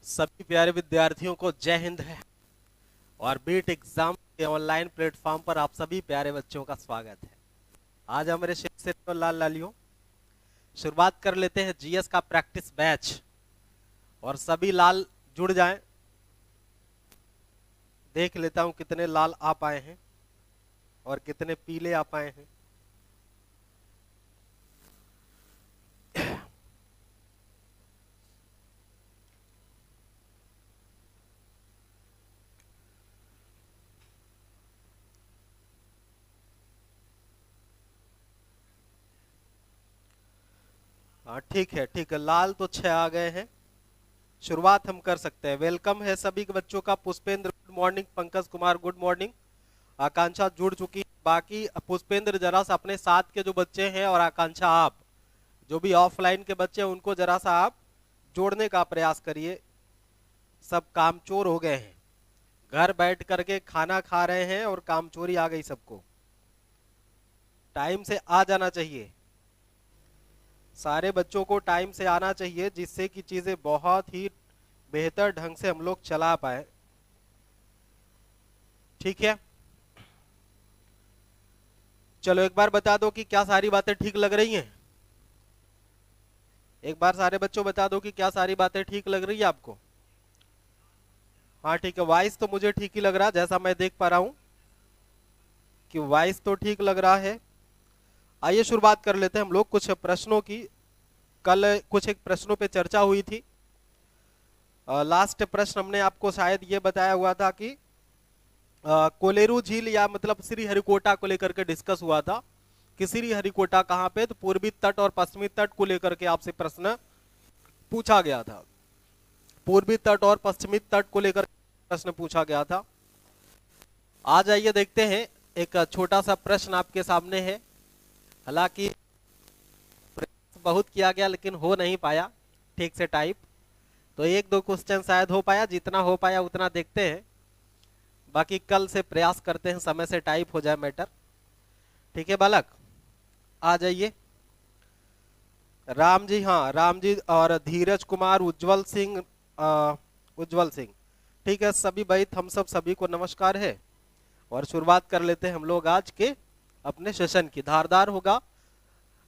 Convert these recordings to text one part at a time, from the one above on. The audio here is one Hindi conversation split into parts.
सभी प्यारे विद्यार्थियों को जय हिंद है और बीट एग्जाम के ऑनलाइन प्लेटफॉर्म पर आप सभी प्यारे बच्चों का स्वागत है। आज हमारे शिक्षक तो लाल लालियों शुरुआत कर लेते हैं जीएस का प्रैक्टिस बैच और सभी लाल जुड़ जाएं। देख लेता हूं कितने लाल आ पाए हैं और कितने पीले आ पाए हैं। हाँ ठीक है लाल तो 6 आ गए हैं। शुरुआत हम कर सकते हैं। वेलकम है सभी के बच्चों का। Pushpendra good morning, Pankaj Kumar good morning, Akanksha जुड़ चुकी है। बाकी पुष्पेंद्र जरा सा अपने साथ के जो बच्चे हैं और आकांक्षा आप जो भी ऑफलाइन के बच्चे हैं उनको जरा सा आप जोड़ने का प्रयास करिए। सब कामचोर हो गए हैं, घर बैठ करके खाना खा रहे हैं और कामचोरी आ गई सबको। टाइम से आ जाना चाहिए, सारे बच्चों को टाइम से आना चाहिए जिससे कि चीजें बहुत ही बेहतर ढंग से हम लोग चला पाए। ठीक है, चलो एक बार बता दो कि क्या सारी बातें ठीक लग रही हैं। एक बार सारे बच्चों बता दो कि क्या सारी बातें ठीक लग रही है आपको। हाँ ठीक है, वॉइस तो मुझे ठीक ही लग रहा है, जैसा मैं देख पा रहा हूं कि वॉइस तो ठीक लग रहा है। आइए शुरुआत कर लेते हैं हम लोग कुछ प्रश्नों की। कल कुछ एक प्रश्नों पे चर्चा हुई थी। लास्ट प्रश्न हमने आपको शायद ये बताया हुआ था कि कोलेरू झील या मतलब श्रीहरिकोटा को लेकर के डिस्कस हुआ था कि श्रीहरिकोटा कहाँ पे, तो पूर्वी तट और पश्चिमी तट को लेकर के आपसे प्रश्न पूछा गया था। पूर्वी तट और पश्चिमी तट को लेकर प्रश्न पूछा गया था। आ जाइए देखते हैं, एक छोटा सा प्रश्न आपके सामने है। हालांकि प्रयास बहुत किया गया लेकिन हो नहीं पाया ठीक से टाइप, तो एक दो क्वेश्चन शायद हो पाया, जितना हो पाया उतना देखते हैं। बाकी कल से प्रयास करते हैं समय से टाइप हो जाए मैटर। ठीक है बालक, आ जाइए। राम जी, हाँ राम जी और धीरज कुमार, उज्जवल सिंह, उज्जवल सिंह। ठीक है सभी भाई, हम सब सभी को नमस्कार है और शुरुआत कर लेते हैं हम लोग आज के अपने सेशन की। धारदार होगा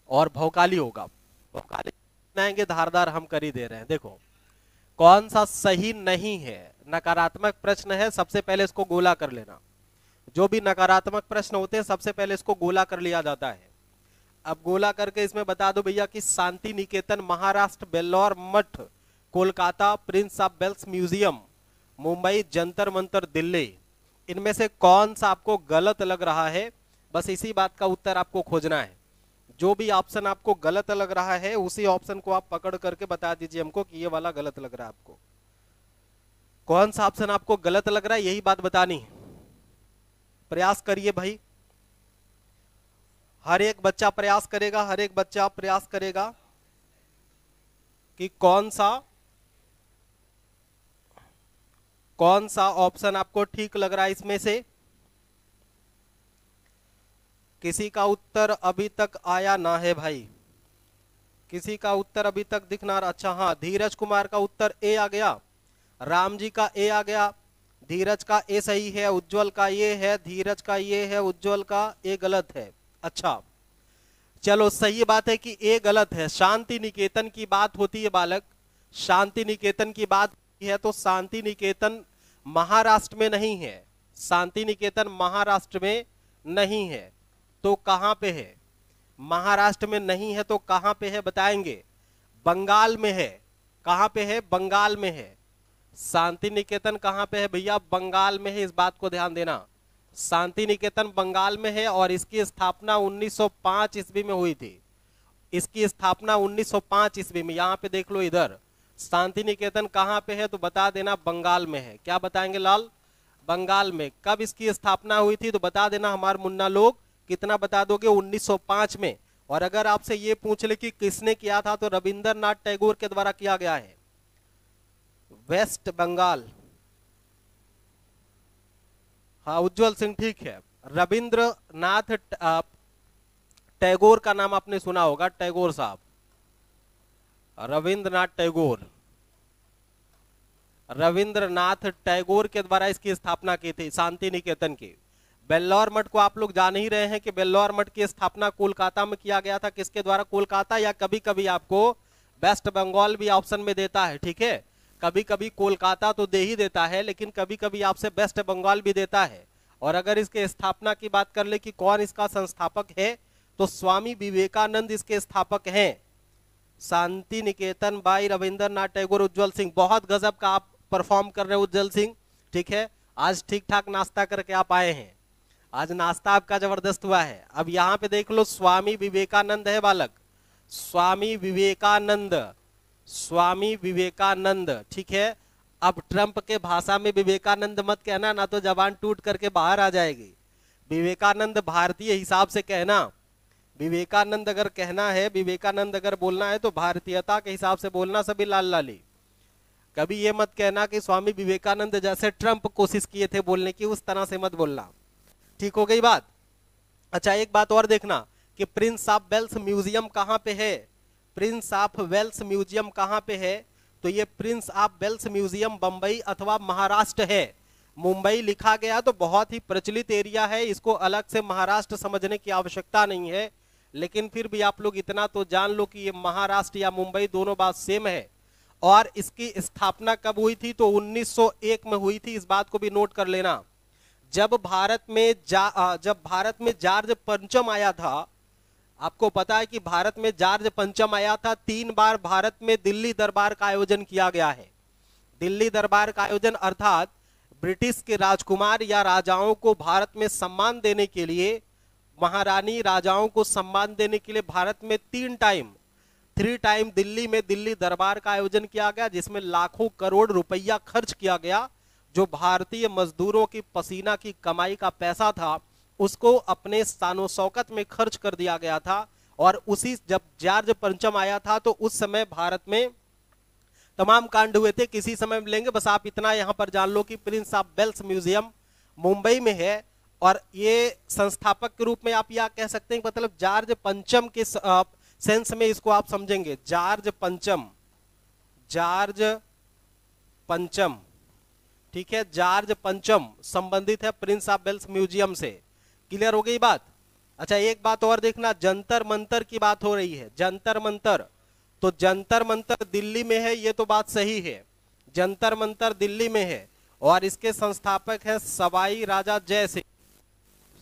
और भौकाली होगा। भौकाली बनाएंगे, धारदार हम कर ही दे रहे हैं। देखो कौन सा सही नहीं है, नकारात्मक प्रश्न है, सबसे पहले इसको गोला कर लेना। जो भी नकारात्मक प्रश्न होते हैं सबसे पहले इसको गोला कर लिया जाता है। अब गोला करके इसमें बता दो भैया कि Shanti Niketan Maharashtra, Belur Math Kolkata, prince of Wales museum Mumbai, Jantar Mantar Delhi, इनमें से कौन सा आपको गलत लग रहा है, बस इसी बात का उत्तर आपको खोजना है। जो भी ऑप्शन आपको गलत लग रहा है उसी ऑप्शन को आप पकड़ करके बता दीजिए हमको कि ये वाला गलत लग रहा है आपको। कौन सा ऑप्शन आपको गलत लग रहा है यही बात बतानी है। प्रयास करिए भाई, हर एक बच्चा प्रयास करेगा, हर एक बच्चा प्रयास करेगा कि कौन सा ऑप्शन आपको ठीक लग रहा है इसमें से। किसी का उत्तर अभी तक आया ना है भाई, किसी का उत्तर अभी तक दिखना। अच्छा हाँ, धीरज कुमार का उत्तर ए आ गया, राम जी का ए आ गया, धीरज का ए सही है, उज्जवल का ये है, धीरज का ये है, उज्जवल का ए गलत है। अच्छा चलो सही बात है कि ए गलत है। शांति निकेतन की बात होती है बालक, शांति निकेतन की बात है तो शांति निकेतन महाराष्ट्र में नहीं है। शांति निकेतन महाराष्ट्र में नहीं है तो कहां पे है? महाराष्ट्र में नहीं है तो कहां पे है बताएंगे? बंगाल में है। कहां पे है? बंगाल में है। शांति निकेतन कहां पे है भैया? बंगाल में है, इस बात को ध्यान देना। शांति निकेतन बंगाल में है और इसकी स्थापना 1905 ईस्वी में हुई थी। इसकी स्थापना 1905 ईस्वी में, यहां पे देख लो इधर। शांति निकेतन कहां पे है तो बता देना बंगाल में है। क्या बताएंगे लाल? बंगाल में। कब इसकी स्थापना हुई थी तो बता देना हमारे मुन्ना लोग। कितना बता दोगे? 1905 में। और अगर आपसे ये पूछ ले कि किसने किया था तो रविंद्रनाथ टैगोर के द्वारा किया गया है। वेस्ट बंगाल। हाँ उज्जवल सिंह ठीक है। रविंद्रनाथ टैगोर का नाम आपने सुना होगा, टैगोर साहब, रविंद्रनाथ टैगोर। रविंद्रनाथ टैगोर के द्वारा इसकी स्थापना की थी, शांति निकेतन की। बेल्लौर मठ को आप लोग जान ही रहे हैं कि बेल्लौर मठ की स्थापना कोलकाता में किया गया था। किसके द्वारा? कोलकाता, या कभी कभी आपको वेस्ट बंगाल भी ऑप्शन में देता है, ठीक है। कभी कभी कोलकाता तो दे ही देता है, लेकिन कभी कभी आपसे वेस्ट बंगाल भी देता है। और अगर इसके स्थापना की बात कर ले कि कौन इसका संस्थापक है, तो स्वामी विवेकानंद इसके स्थापक हैं। शांति निकेतन बाई रविंद्रनाथ टैगोर। उज्जवल सिंह, बहुत गजब का आप परफॉर्म कर रहे हो उज्जवल सिंह, ठीक है। आज ठीक ठाक नाश्ता करके आप आए हैं, आज नाश्ता आपका जबरदस्त हुआ है। अब यहाँ पे देख लो, स्वामी विवेकानंद है बालक, स्वामी विवेकानंद, स्वामी विवेकानंद, ठीक है। अब ट्रंप के भाषा में विवेकानंद मत कहना, ना तो जबान टूट करके बाहर आ जाएगी। विवेकानंद भारतीय हिसाब से कहना, विवेकानंद अगर कहना है, विवेकानंद अगर बोलना है तो भारतीयता के हिसाब से बोलना, सभी लाल लाली। कभी ये मत कहना कि स्वामी विवेकानंद जैसे ट्रंप कोशिश किए थे बोलने की, उस तरह से मत बोलना, ठीक हो गई बात। अच्छा, एक बात और देखना कि प्रिंस ऑफ वेल्स म्यूजियम कहाँ पे है। प्रिंस ऑफ वेल्स म्यूजियम कहाँ पे है? तो ये prince of Wales museum Bombay अथवा महाराष्ट्र है। मुंबई लिखा गया तो बहुत ही प्रचलित एरिया है, इसको अलग से महाराष्ट्र समझने की आवश्यकता नहीं है, लेकिन फिर भी आप लोग इतना तो जान लो कि ये महाराष्ट्र या मुंबई दोनों बात सेम है। और इसकी स्थापना कब हुई थी? तो 1901 में हुई थी, इस बात को भी नोट कर लेना। जब भारत में जॉर्ज पंचम आया था, आपको पता है कि भारत में जॉर्ज पंचम आया था, 3 बार भारत में दिल्ली दरबार का आयोजन किया गया है। दिल्ली दरबार का आयोजन अर्थात ब्रिटिश के राजकुमार या राजाओं को भारत में सम्मान देने के लिए, महारानी राजाओं को सम्मान देने के लिए भारत में 3 टाइम दिल्ली में दिल्ली दरबार का आयोजन किया गया, जिसमें लाखों करोड़ रुपया खर्च किया गया। जो भारतीय मजदूरों की पसीना की कमाई का पैसा था, उसको अपने शानो शौकत में खर्च कर दिया गया था। और उसी जब जॉर्ज पंचम आया था तो उस समय भारत में तमाम कांड हुए थे। किसी समय मिलेंगे, बस आप इतना यहां पर जान लो कि prince of Wales museum Mumbai में है। और ये संस्थापक के रूप में आप यह कह सकते हैं, मतलब जॉर्ज पंचम के सेंस में इसको आप समझेंगे। जॉर्ज पंचम, ठीक है, जॉर्ज पंचम संबंधित है प्रिंस ऑफ वेल्स म्यूजियम से। क्लियर हो गई बात। अच्छा, एक बात और देखना, जंतर मंतर की बात हो रही है। जंतर मंतर, तो जंतर मंतर दिल्ली में है, ये तो बात सही है, जंतर मंतर दिल्ली में है। और इसके संस्थापक है सवाई राजा जय सिंह,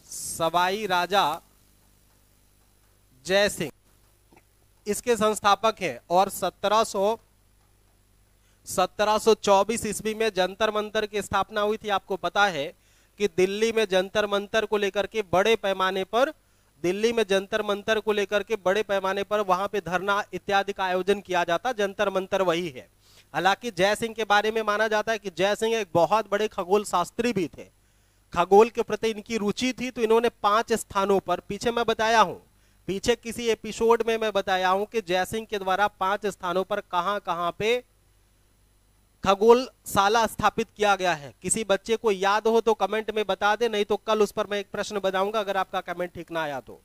सवाई राजा जय सिंह इसके संस्थापक हैं। और 1724 ईस्वी में जंतर मंतर की स्थापना हुई थी। आपको पता है कि दिल्ली में जंतर मंतर को लेकर के बड़े पैमाने पर, दिल्ली में जंतर मंतर को लेकर के बड़े पैमाने पर वहां पे धरना इत्यादि का आयोजन किया जाता। जंतर मंतर वही है। हालांकि जय सिंह के बारे में माना जाता है कि जय सिंह एक बहुत बड़े खगोल शास्त्री भी थे, खगोल के प्रति इनकी रुचि थी। तो इन्होंने 5 स्थानों पर, पीछे मैं बताया हूं, पीछे किसी एपिसोड में मैं बताया हूं कि जय सिंह के द्वारा 5 स्थानों पर कहां कहां पे खगोलशाला स्थापित किया गया है। किसी बच्चे को याद हो तो कमेंट में बता दे, नहीं तो कल उस पर मैं एक प्रश्न बताऊंगा अगर आपका कमेंट ठीक ना आया तो।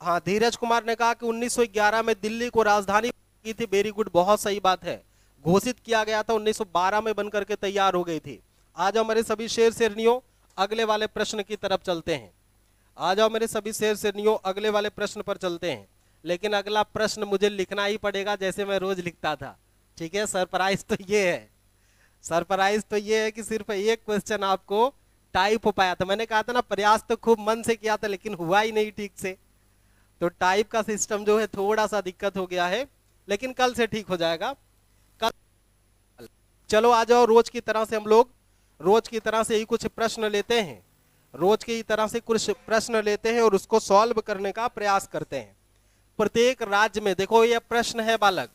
हाँ, धीरज कुमार ने कहा कि 1911 में दिल्ली को राजधानी की थी। वेरी गुड, बहुत सही बात है। घोषित किया गया था, 1912 में बनकर के तैयार हो गई थी। आ जाओ मेरे सभी शेर शेरनियों, अगले वाले प्रश्न की तरफ चलते हैं। आ जाओ मेरे सभी शेर शेरनियों, अगले वाले प्रश्न पर चलते हैं। लेकिन अगला प्रश्न मुझे लिखना ही पड़ेगा जैसे मैं रोज लिखता था, ठीक है। सरप्राइज तो ये है, सरप्राइज तो ये है कि सिर्फ एक क्वेश्चन आपको टाइप हो पाया था। मैंने कहा था ना, प्रयास तो खूब मन से किया था लेकिन हुआ ही नहीं ठीक से। तो टाइप का सिस्टम जो है थोड़ा सा दिक्कत हो गया है, लेकिन कल से ठीक हो जाएगा। कल चलो आ जाओ, रोज की तरह से हम लोग रोज की तरह से ही कुछ प्रश्न लेते हैं, रोज की तरह से कुछ प्रश्न लेते हैं और उसको सॉल्व करने का प्रयास करते हैं। प्रत्येक राज्य में, देखो यह प्रश्न है बालक,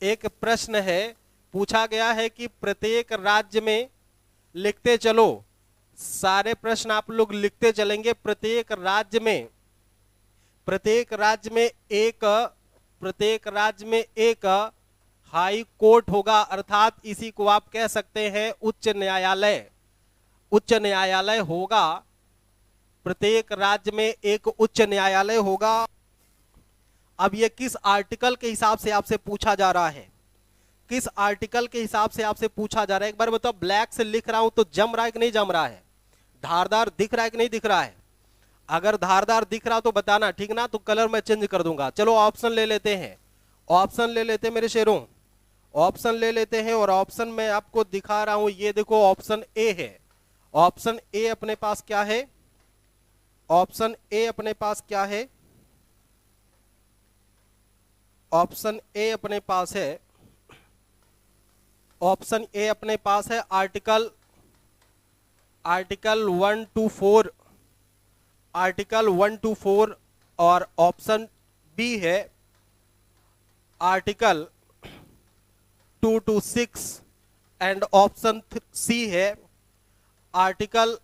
एक प्रश्न है, पूछा गया है कि प्रत्येक राज्य में, लिखते चलो, सारे प्रश्न आप लोग लिखते चलेंगे। प्रत्येक राज्य में एक हाई कोर्ट होगा, अर्थात इसी को आप कह सकते हैं उच्च न्यायालय। उच्च न्यायालय होगा, प्रत्येक राज्य में एक उच्च न्यायालय होगा। अब ये किस आर्टिकल के हिसाब से आपसे पूछा जा रहा है, किस आर्टिकल के हिसाब से आपसे पूछा जा रहा है। एक बार बताओ, ब्लैक से लिख रहा हूं तो जम रहा है कि नहीं जम रहा है, धारदार दिख रहा है कि नहीं दिख रहा है। अगर धारदार दिख रहा तो बताना, ठीक ना, तो कलर मैं चेंज कर दूंगा। चलो ऑप्शन ले लेते हैं, ऑप्शन ले लेते हैं मेरे शेरों, ऑप्शन ले लेते हैं। और ऑप्शन मैं आपको दिखा रहा हूं, ये देखो ऑप्शन ए है। ऑप्शन ए अपने पास क्या है, ऑप्शन ए अपने पास क्या है, ऑप्शन ए अपने पास है, ऑप्शन ए अपने पास है आर्टिकल 1 to 4, आर्टिकल 1 to 4। और ऑप्शन बी है article 2 to 6 and option C है आर्टिकल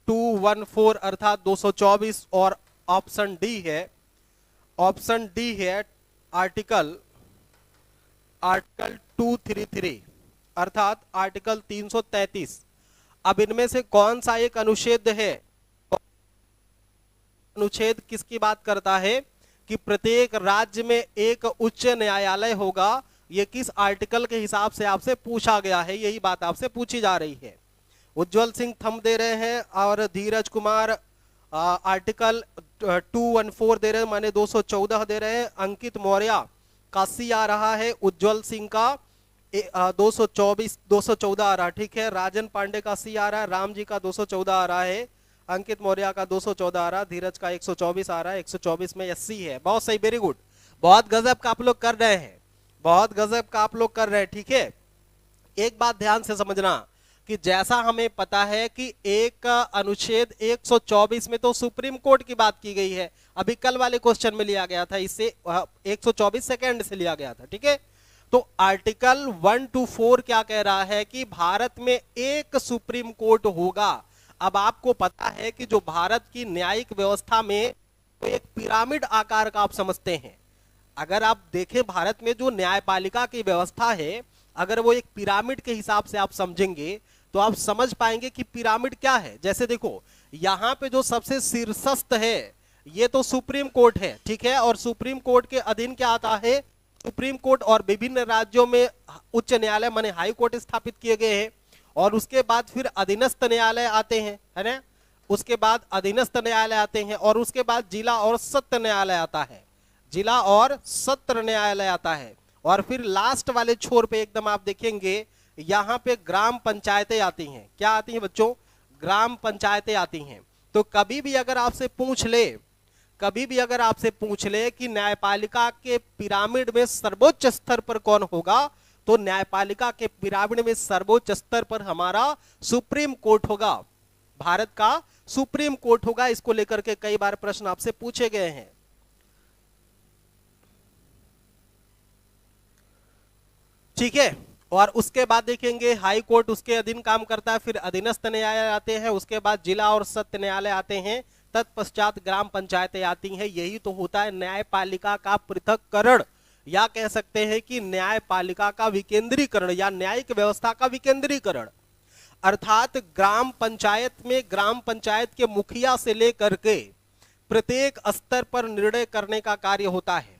214 अर्थात 224। और ऑप्शन डी है, ऑप्शन डी है आर्टिकल 233 अर्थात आर्टिकल 333। अब इनमें से कौन सा एक अनुच्छेद है, अनुच्छेद किसकी बात करता है कि प्रत्येक राज्य में एक उच्च न्यायालय होगा, ये किस आर्टिकल के हिसाब से आपसे पूछा गया है, यही बात आपसे पूछी जा रही है। उज्जवल सिंह थंब दे रहे हैं और धीरज कुमार आर्टिकल 214 दे रहे हैं, माने 214 दे रहे हैं। अंकित मौर्य का सी आ रहा है, उज्जवल सिंह का 214 आ रहा है, ठीक है। राजन पांडे का सी आ रहा है, राम जी का 214 आ रहा है, अंकित मौर्य का 214 आ रहा है, धीरज का 124 आ रहा है, 124 में 80 है। बहुत सही, वेरी गुड, बहुत गजब का आप लोग कर रहे हैं, बहुत गजब का आप लोग कर रहे हैं, ठीक है। एक बात ध्यान से समझना कि जैसा हमें पता है कि एक अनुच्छेद 124 में तो सुप्रीम कोर्ट की बात की गई है, अभी कल वाले क्वेश्चन में लिया गया था, इससे 124 सेकेंड से लिया गया था, ठीक है। तो आर्टिकल 1 to 4 क्या कह रहा है कि भारत में एक सुप्रीम कोर्ट होगा। अब आपको पता है कि जो भारत की न्यायिक व्यवस्था में तो एक पिरामिड आकार का आप समझते हैं, अगर आप देखें भारत में जो न्यायपालिका की व्यवस्था है, अगर वो एक पिरामिड के हिसाब से आप समझेंगे तो आप समझ पाएंगे कि पिरामिड क्या है। जैसे देखो, यहां पे जो सबसे शीर्षस्थ है ये तो सुप्रीम कोर्ट है, ठीक है। और सुप्रीम कोर्ट के अधीन क्या आता है, सुप्रीम कोर्ट और विभिन्न राज्यों में उच्च न्यायालय माने हाई कोर्ट स्थापित किए गए हैं। और उसके बाद फिर अधीनस्थ न्यायालय आते हैं, है ना, उसके बाद अधीनस्थ न्यायालय आते हैं, और उसके बाद जिला और सत्र न्यायालय आता है, जिला और सत्र न्यायालय आता है। और फिर लास्ट वाले छोर पे एकदम आप देखेंगे यहां पे ग्राम पंचायतें आती हैं। क्या आती हैं बच्चों, ग्राम पंचायतें आती हैं। तो कभी भी अगर आपसे पूछ ले, कभी भी अगर आपसे पूछ ले कि न्यायपालिका के पिरामिड में सर्वोच्च स्तर पर कौन होगा, तो न्यायपालिका के पिरामिड में सर्वोच्च स्तर पर हमारा सुप्रीम कोर्ट होगा, भारत का सुप्रीम कोर्ट होगा। इसको लेकर के कई बार प्रश्न आपसे पूछे गए हैं, ठीक है। और उसके बाद देखेंगे हाई कोर्ट उसके अधीन काम करता है, फिर अधीनस्थ न्यायालय आते हैं, उसके बाद जिला और सत्र न्यायालय आते हैं, तत्पश्चात ग्राम पंचायतें आती हैं। यही तो होता है न्यायपालिका का पृथक्करण, या कह सकते हैं कि न्यायपालिका का विकेंद्रीकरण या न्यायिक व्यवस्था का विकेंद्रीकरण। अर्थात ग्राम पंचायत में ग्राम पंचायत के मुखिया से लेकर के प्रत्येक स्तर पर निर्णय करने का कार्य होता है।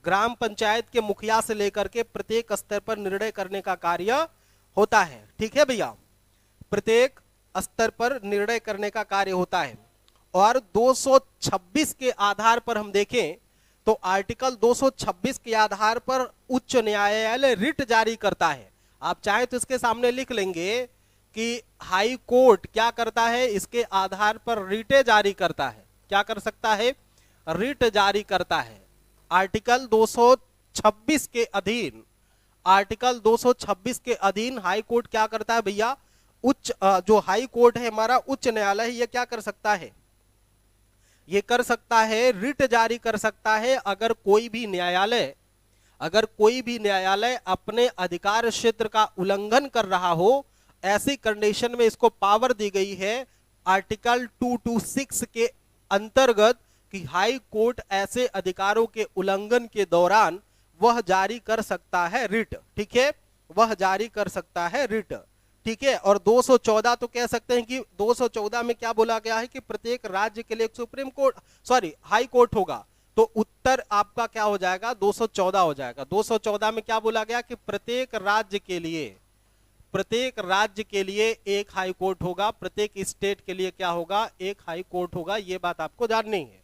ग्राम पंचायत के मुखिया से लेकर के प्रत्येक स्तर पर निर्णय करने का कार्य होता है, ठीक है भैया, प्रत्येक स्तर पर निर्णय करने का कार्य होता है। और 226 के आधार पर हम देखें तो आर्टिकल 226 के आधार पर उच्च न्यायालय रिट जारी करता है। आप चाहे तो इसके सामने लिख लेंगे कि हाई कोर्ट क्या करता है, इसके आधार पर रिटे जारी करता है। क्या कर सकता है, रिट जारी करता है। आर्टिकल 226 के अधीन, आर्टिकल 226 के अधीन हाई कोर्ट क्या करता है भैया, उच्च जो हाई कोर्ट है हमारा उच्च न्यायालय, ये क्या कर सकता है, ये कर सकता है रिट जारी कर सकता है। अगर कोई भी न्यायालय, अगर कोई भी न्यायालय अपने अधिकार क्षेत्र का उल्लंघन कर रहा हो, ऐसी कंडीशन में इसको पावर दी गई है आर्टिकल 226 के अंतर्गत कि हाई कोर्ट ऐसे अधिकारों के उल्लंघन के दौरान वह जारी कर सकता है रिट, ठीक है, वह जारी कर सकता है रिट, ठीक है। और 214 तो कह सकते हैं कि 214 में क्या बोला गया है कि प्रत्येक राज्य के लिए एक supreme court, sorry high court होगा, तो उत्तर आपका क्या हो जाएगा, 214 हो जाएगा। 214 में क्या बोला गया कि प्रत्येक राज्य के लिए एक हाई कोर्ट होगा, प्रत्येक स्टेट के लिए क्या होगा, एक हाई कोर्ट होगा। ये बात आपको जाननी है।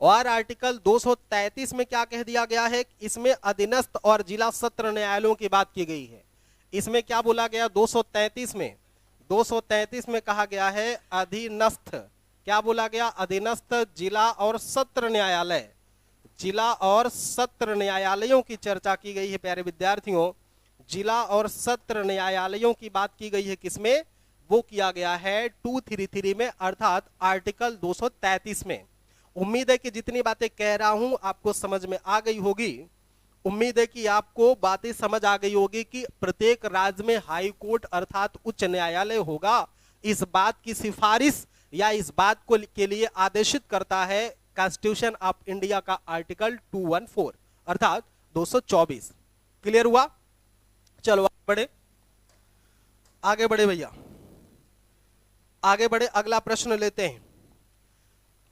और आर्टिकल 233 में क्या कह दिया गया है, इसमें अधीनस्थ और जिला सत्र न्यायालयों की बात की गई है। इसमें क्या बोला गया 233 में कहा गया है अधीनस्थ, क्या बोला गया, अधीनस्थ जिला और सत्र न्यायालय, जिला और सत्र न्यायालयों की चर्चा की गई है प्यारे विद्यार्थियों। जिला और सत्र न्यायालयों की बात की गई है किसमें, वो किया गया है 233 में, अर्थात आर्टिकल 233 में। उम्मीद है कि जितनी बातें कह रहा हूं आपको समझ में आ गई होगी। उम्मीद है कि आपको बातें समझ आ गई होगी कि प्रत्येक राज्य में हाई कोर्ट अर्थात उच्च न्यायालय होगा। इस बात की सिफारिश या इस बात को के लिए आदेशित करता है कॉन्स्टिट्यूशन ऑफ इंडिया का आर्टिकल 214 अर्थात 224। क्लियर हुआ? चलो आगे बढ़े भैया, आगे बढ़े, अगला प्रश्न लेते हैं।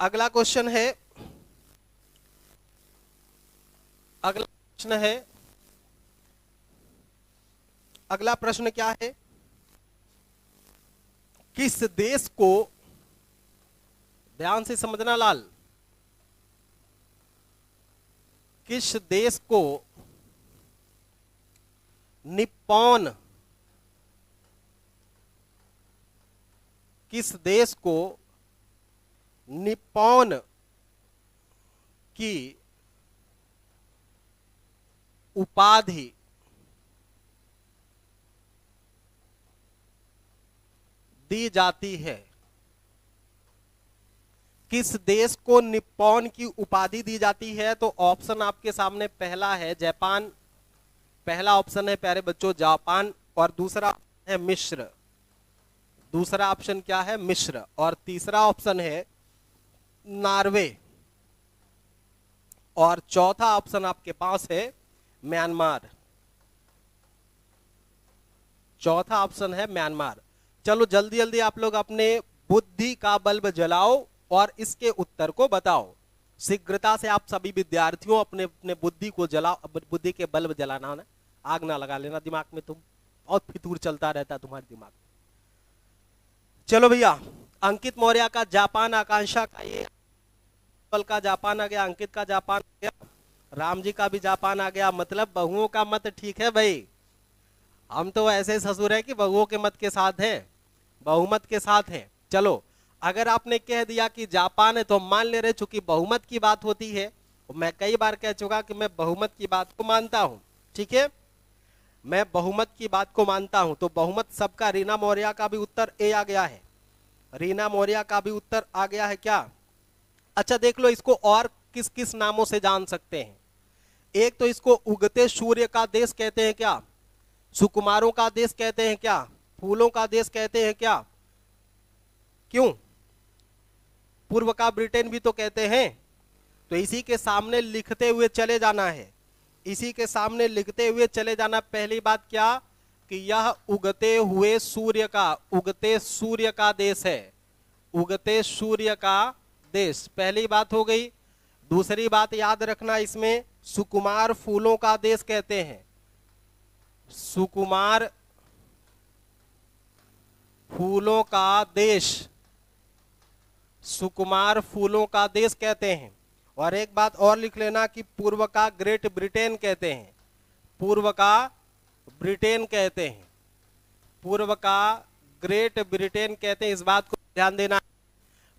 अगला क्वेश्चन है, अगला प्रश्न क्या है, किस देश को, ध्यान से समझना लाल, किस देश को निप्पॉन, किस देश को निप्पॉन की उपाधि दी जाती है? किस देश को निप्पॉन की उपाधि दी जाती है? तो ऑप्शन आपके सामने पहला है जापान, पहला ऑप्शन है प्यारे बच्चों जापान, और दूसरा है मिस्र, दूसरा ऑप्शन क्या है, मिस्र, और तीसरा ऑप्शन है नॉर्वे, और चौथा ऑप्शन आपके पास है म्यांमार, चौथा ऑप्शन है म्यांमार। चलो जल्दी जल्दी आप लोग अपने बुद्धि का बल्ब जलाओ और इसके उत्तर को बताओ। शीघ्रता से आप सभी विद्यार्थियों अपने अपने बुद्धि को जलाओ, बुद्धि के बल्ब जलाना ना, आग ना लगा लेना दिमाग में, तुम बहुत फितूर चलता रहता है तुम्हारे दिमाग में। चलो भैया, अंकित मौर्य का जापान, आकांक्षा का ये का जापान आ गया, अंकित का जापान आ गया, राम जी का भी जापान आ गया। मतलब बहुओं का मत ठीक है भाई, हम तो ऐसे ससुर है कि बहुओं के मत के साथ हैं, बहुमत के साथ हैं। चलो अगर आपने कह दिया कि जापान है तो मान ले रहे, चूंकि बहुमत की बात होती है, मैं कई बार कह चुका कि मैं बहुमत की बात को मानता हूं, ठीक है, मैं बहुमत की बात को मानता हूं। तो बहुमत सबका, रीना मौर्य का भी उत्तर ए आ गया है, रीना मौर्य का भी उत्तर आ गया है क्या? अच्छा देख लो, इसको और किस किस नामों से जान सकते हैं। एक तो इसको उगते सूर्य का देश कहते हैं क्या, सुकुमारों का देश कहते हैं क्या, फूलों का देश कहते हैं क्या, क्यों, पूर्व का ब्रिटेन भी तो कहते हैं। तो इसी के सामने लिखते हुए चले जाना है, इसी के सामने लिखते हुए चले जाना। पहली बात क्या कि यह उगते हुए सूर्य का, उगते सूर्य का देश है, उगते सूर्य का देश, पहली बात हो गई। दूसरी बात याद रखना, इसमें सुकुमार फूलों का देश कहते हैं, सुकुमार फूलों का देश, सुकुमार फूलों का देश कहते हैं। और एक बात और लिख लेना कि पूर्व का ग्रेट ब्रिटेन कहते हैं, पूर्व का ब्रिटेन कहते हैं, पूर्व का ग्रेट ब्रिटेन कहते हैं, इस बात को ध्यान देना।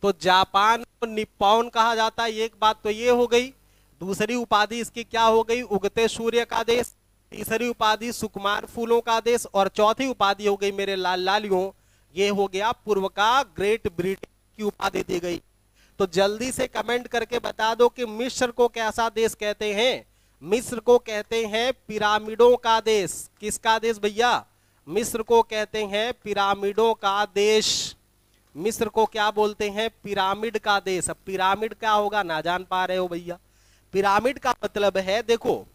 तो जापान को निप्पॉन कहा जाता है, एक बात तो ये हो गई। दूसरी उपाधि इसकी क्या हो गई, उगते सूर्य का देश। तीसरी उपाधि सुकुमार फूलों का देश, और चौथी उपाधि हो गई मेरे लाल लालियों, ये हो गया पूर्व का ग्रेट ब्रिटेन की उपाधि दी गई। तो जल्दी से कमेंट करके बता दो कि मिस्र को कैसा देश कहते हैं। मिस्र को कहते हैं पिरामिडों का देश। किसका देश भैया? मिस्र को कहते हैं पिरामिडों का देश। मिस्र को क्या बोलते हैं? पिरामिड का देश। अब पिरामिड क्या होगा ना जान पा रहे हो भैया। पिरामिड का मतलब है, देखो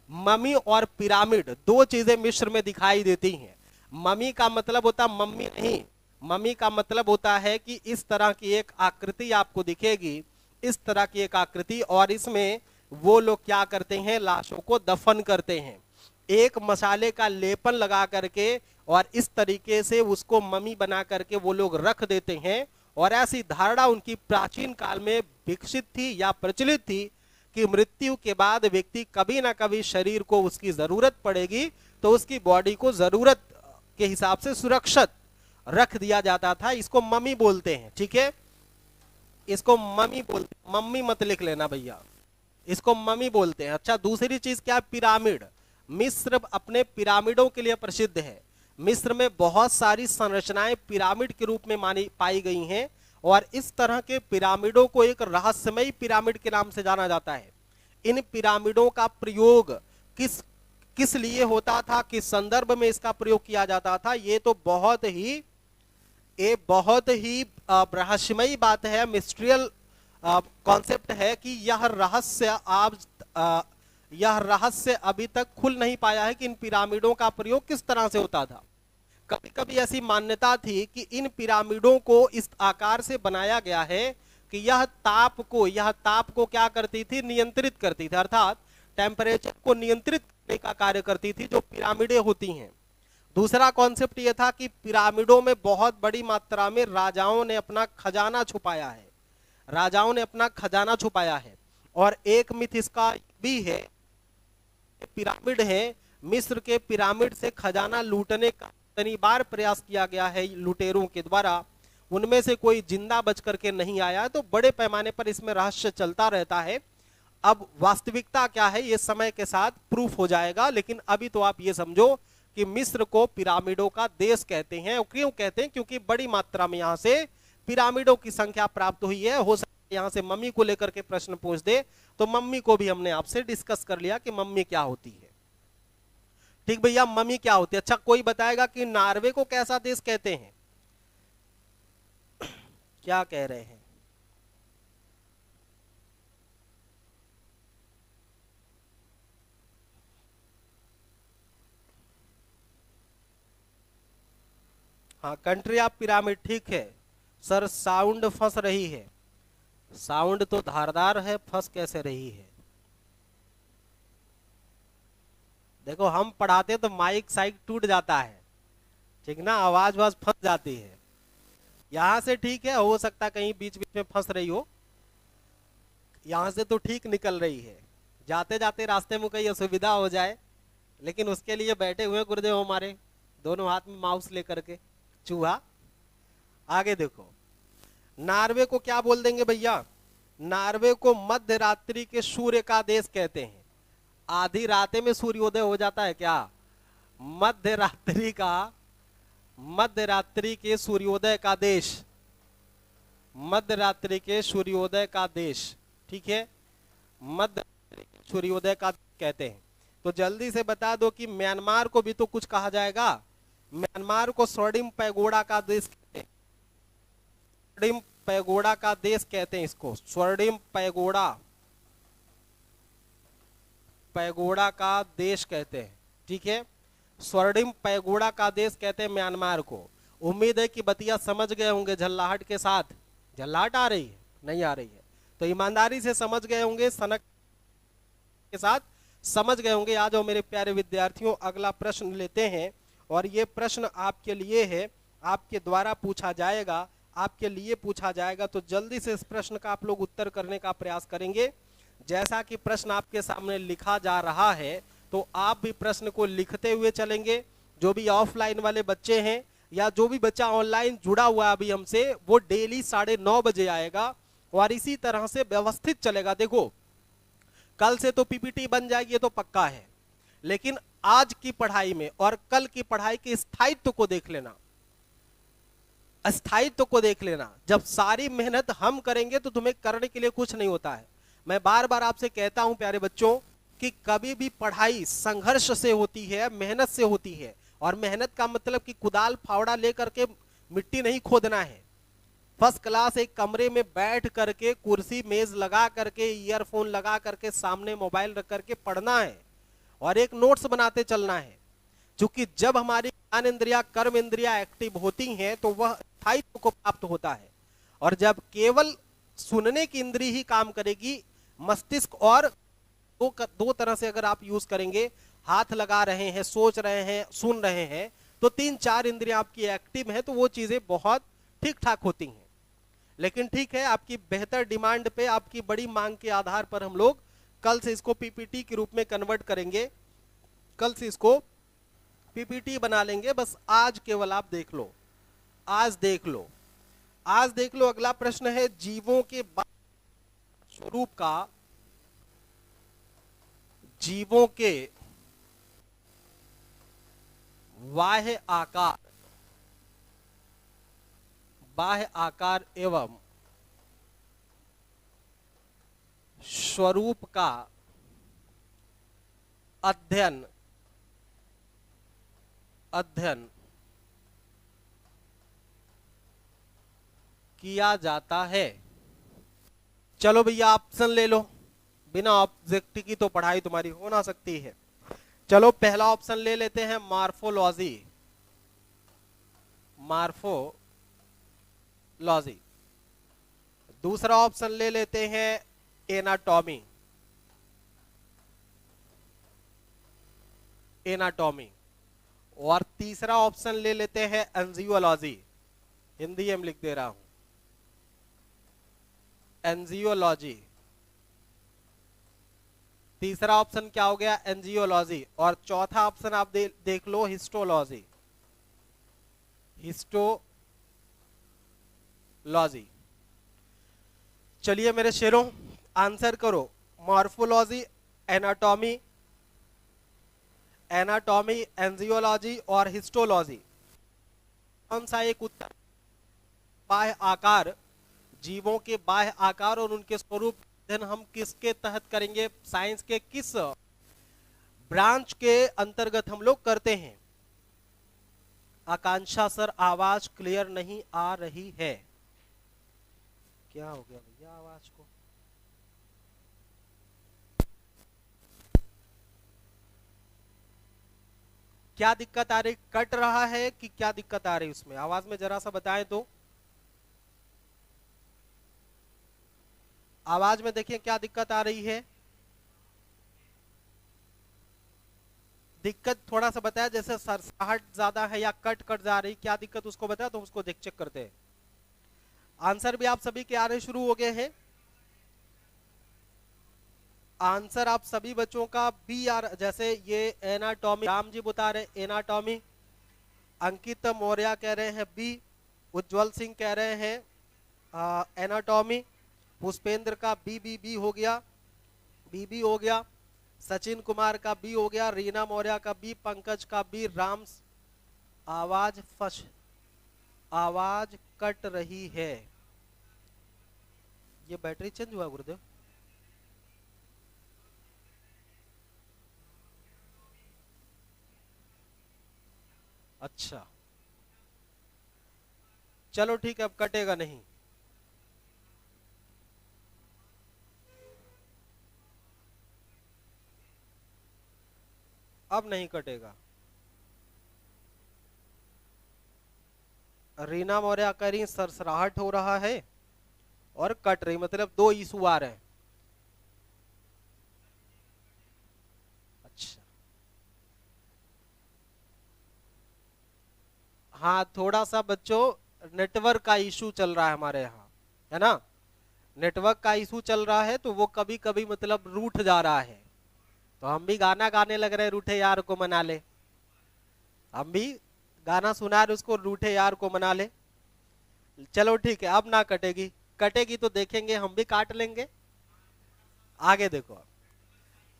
मम्मी और पिरामिड दो चीजें मिस्र में दिखाई देती हैं। मम्मी का मतलब होता मम्मी नहीं, मम्मी का मतलब होता है कि इस तरह की एक आकृति आपको दिखेगी, इस तरह की एक आकृति, और इसमें वो लोग क्या करते हैं, लाशों को दफन करते हैं, एक मसाले का लेपन लगा करके और इस तरीके से उसको मम्मी बना करके वो लोग रख देते हैं। और ऐसी धारणा उनकी प्राचीन काल में विकसित थी या प्रचलित थी कि मृत्यु के बाद व्यक्ति कभी ना कभी शरीर को उसकी जरूरत पड़ेगी, तो उसकी बॉडी को जरूरत के हिसाब से सुरक्षित रख दिया जाता था। इसको मम्मी बोलते हैं, ठीक है, इसको मम्मी बोलते, मम्मी मत लिख लेना भैया, इसको मम्मी बोलते हैं। अच्छा, दूसरी चीज क्या, पिरामिड। मिस्र अपने पिरामिडों के लिए प्रसिद्ध है। मिस्र में बहुत सारी संरचनाएं पिरामिड के रूप में मानी पाई गई हैं, और इस तरह के पिरामिडों को एक रहस्यमयी पिरामिड के नाम से जाना जाता है। इन पिरामिडों का प्रयोग किस किस लिए होता था, किस संदर्भ में इसका प्रयोग किया जाता था, ये तो बहुत ही रहस्यमयी बात है, मिस्ट्रियल कॉन्सेप्ट है कि यह रहस्य अभी तक खुल नहीं पाया है कि इन पिरामिडों का प्रयोग किस तरह से होता था। कभी कभी ऐसी मान्यता थी कि इन पिरामिडों को इस आकार से बनाया गया है कि यह ताप को क्या करती थी, नियंत्रित करती थी, अर्थात टेम्परेचर को नियंत्रित करने का कार्य करती थी जो पिरामिडें होती हैं। दूसरा कॉन्सेप्ट यह था कि पिरामिडों में बहुत बड़ी मात्रा में राजाओं ने अपना खजाना छुपाया है, और एक मिथ इसका भी है, पिरामिड है, मिस्र के पिरामिड से खजाना लूटने का कई बार प्रयास किया गया है लुटेरों के द्वारा, उनमें से कोई जिंदा बच करके नहीं आया, तो बड़े पैमाने पर इसमें रहस्य चलता रहता है। अब वास्तविकता क्या है ये समय के साथ प्रूफ हो जाएगा, लेकिन अभी तो आप ये समझो कि मिस्र को पिरामिडों का देश कहते हैं। क्यों कहते हैं, क्योंकि बड़ी मात्रा में यहां से पिरामिडों की संख्या प्राप्त हुई है। हो सकता है यहां से मम्मी को लेकर के प्रश्न पूछ दे, तो मम्मी को भी हमने आपसे डिस्कस कर लिया कि मम्मी क्या होती है। ठीक भैया, मम्मी क्या होती है। अच्छा, कोई बताएगा कि नॉर्वे को कैसा देश कहते हैं, क्या कह रहे हैं? हाँ, कंट्री ऑफ पिरामिड, ठीक है सर। साउंड फंस रही है, साउंड तो धारदार है, फंस कैसे रही है? देखो, हम पढ़ाते तो माइक साइक टूट जाता है, ठीक ना, आवाज वाज फंस जाती है। यहां से ठीक है, हो सकता कहीं बीच बीच में फंस रही हो, यहां से तो ठीक निकल रही है। जाते जाते रास्ते में कहीं असुविधा हो जाए, लेकिन उसके लिए बैठे हुए गुरुदेव हमारे, दोनों हाथ में माउस लेकर के, चूहा। आगे देखो, नॉर्वे को क्या बोल देंगे भैया? नॉर्वे को मध्य रात्रि के सूर्य का देश कहते हैं। आधी रातें में सूर्योदय हो जाता है क्या? मध्य रात्रि के सूर्योदय का देश, मध्य रात्रि के सूर्योदय का देश, ठीक है, मध्य रात्रि के सूर्योदय का कहते हैं। तो जल्दी से बता दो कि म्यांमार को भी तो कुछ कहा जाएगा। म्यांमार को स्वर्णिम पैगोडा का देश कहते हैं, स्वर्णिम पैगोडा का देश कहते हैं इसको, स्वर्णिम पैगोडा का देश कहते हैं, ठीक है, स्वर्णिम पैगोडा का देश कहते हैं म्यांमार को। उम्मीद है कि बतिया समझ गए होंगे झल्लाहट के साथ। झल्लाहट आ रही है? नहीं आ रही है तो ईमानदारी से समझ गए होंगे, सनक के साथ समझ गए होंगे। आ जाओ मेरे प्यारे विद्यार्थियों, अगला प्रश्न लेते हैं, और ये प्रश्न आपके लिए है, आपके द्वारा पूछा जाएगा, आपके लिए पूछा जाएगा। तो जल्दी से इस प्रश्न का आप लोग उत्तर करने का प्रयास करेंगे। जैसा कि प्रश्न आपके सामने लिखा जा रहा है, तो आप भी प्रश्न को लिखते हुए चलेंगे। जो भी ऑफलाइन वाले बच्चे हैं या जो भी बच्चा ऑनलाइन जुड़ा हुआ है अभी हमसे, वो डेली 9:30 बजे आएगा और इसी तरह से व्यवस्थित चलेगा। देखो, कल से तो पीपीटी बन जाएगी, ये तो पक्का है, लेकिन आज की पढ़ाई में और कल की पढ़ाई के स्थायित्व को देख लेना, स्थायित्व को देख लेना। जब सारी मेहनत हम करेंगे तो तुम्हें करने के लिए कुछ नहीं होता है। मैं बार बार आपसे कहता हूं प्यारे बच्चों कि कभी भी पढ़ाई संघर्ष से होती है, मेहनत से होती है। और मेहनत का मतलब कि कुदाल फावड़ा लेकर के मिट्टी नहीं खोदना है। फर्स्ट क्लास एक कमरे में बैठ करके, कुर्सी मेज लगा करके, ईयरफोन लगा करके, सामने मोबाइल रख करके पढ़ना है और एक नोट्स बनाते चलना है। क्योंकि जब हमारी ज्ञान इंद्रिया, कर्म इंद्रिया एक्टिव होती हैं तो वह स्थायित्व को प्राप्त होता है। और जब केवल सुनने की इंद्री ही काम करेगी, मस्तिष्क और दो तरह से अगर आप यूज करेंगे, हाथ लगा रहे हैं, सोच रहे हैं, सुन रहे हैं, तो 3-4 इंद्रियां आपकी एक्टिव हैं, तो वो चीजें बहुत ठीक ठाक होती हैं। लेकिन ठीक है, आपकी बेहतर डिमांड पे, आपकी बड़ी मांग के आधार पर हम लोग कल से इसको पीपीटी के रूप में कन्वर्ट करेंगे, कल से इसको पीपीटी बना लेंगे। बस आज केवल आप देख लो, आज देख लो, आज देख लो। अगला प्रश्न है, जीवों के स्वरूप का, जीवों के बाह्य आकार, बाह्य आकार एवं स्वरूप का अध्ययन किया जाता है। चलो भैया ऑप्शन ले लो, बिना ऑब्जेक्ट की तो पढ़ाई तुम्हारी हो ना सकती है। चलो पहला ऑप्शन ले लेते हैं, मॉर्फोलॉजी, मॉर्फोलॉजी। दूसरा ऑप्शन ले लेते हैं एनाटॉमी, एनाटॉमी। और तीसरा ऑप्शन ले लेते हैं एंजियोलॉजी, हिंदी में लिख दे रहा हूं, एंजियोलॉजी। तीसरा ऑप्शन क्या हो गया, एंजियोलॉजी। और चौथा ऑप्शन आप देख लो, हिस्टोलॉजी, हिस्टोलॉजी। चलिए मेरे शेरों, आंसर करो। मॉर्फोलॉजी, एनाटॉमी, एनाटॉमी, एंजियोलॉजी और हिस्टोलॉजी, कौन सा एक उत्तर? बाह्य आकार, जीवों के बाह्य आकार और उनके स्वरूप हम किसके तहत करेंगे, साइंस के किस ब्रांच के अंतर्गत हम लोग करते हैं? आकांक्षा सर, आवाज क्लियर नहीं आ रही है, क्या हो गया भैया आवाज को? क्या दिक्कत आ रही, कट रहा है कि क्या दिक्कत आ रही उसमें? आवाज में जरा सा बताएं तो। आवाज में देखिए क्या दिक्कत आ रही है, दिक्कत थोड़ा सा बताया, जैसे सरसाहट ज्यादा है या कट कट जा रही, क्या दिक्कत उसको बताया तो उसको देख चेक करते हैं। आंसर भी आप सभी के आ रहे शुरू हो गए हैं, आंसर आप सभी बच्चों का बी आ रहा, जैसे ये एनाटॉमी, राम जी बता रहे एनाटॉमी, अंकित मौर्य कह रहे हैं बी, उज्जवल सिंह कह रहे हैं एनाटॉमी, पुष्पेंद्र का बी हो गया, बी हो गया, सचिन कुमार का बी हो गया, रीना मौर्य का बी, पंकज का बी, राम। आवाज कट रही है, ये बैटरी चेंज हुआ गुरुदेव? अच्छा चलो ठीक है, अब कटेगा नहीं। अब नहीं कटेगा। रीना मौर्य कह रही सरसराहट हो रहा है और कट रही, मतलब दो इशू आ रहे हैं। अच्छा हाँ, थोड़ा सा बच्चों नेटवर्क का इशू चल रहा है हमारे यहाँ, है ना, नेटवर्क का इशू चल रहा है, तो वो कभी कभी मतलब रूठ जा रहा है। तो हम भी गाना गाने लग रहे, रूठे यार को मना ले, हम भी गाना सुना रहे उसको, रूठे यार को मना ले। चलो ठीक है, अब ना कटेगी, कटेगी तो देखेंगे, हम भी काट लेंगे। आगे देखो,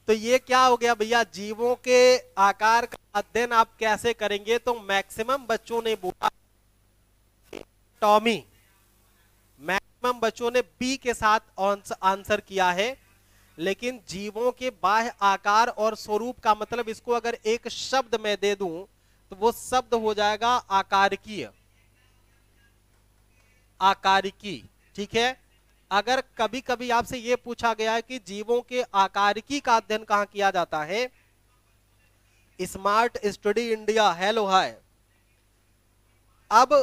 तो ये क्या हो गया भैया, जीवों के आकार का अध्ययन आप कैसे करेंगे? तो मैक्सिमम बच्चों ने बोला टॉमी, मैक्सिमम बच्चों ने बी के साथ आंसर किया है। लेकिन जीवों के बाह्य आकार और स्वरूप का मतलब, इसको अगर एक शब्द में दे दूं तो वो शब्द हो जाएगा आकारिकीय, आकारिकी। ठीक है, अगर कभी कभी आपसे यह पूछा गया है कि जीवों के आकारिकी का अध्ययन कहां किया जाता है, smart study India, hello hi. अब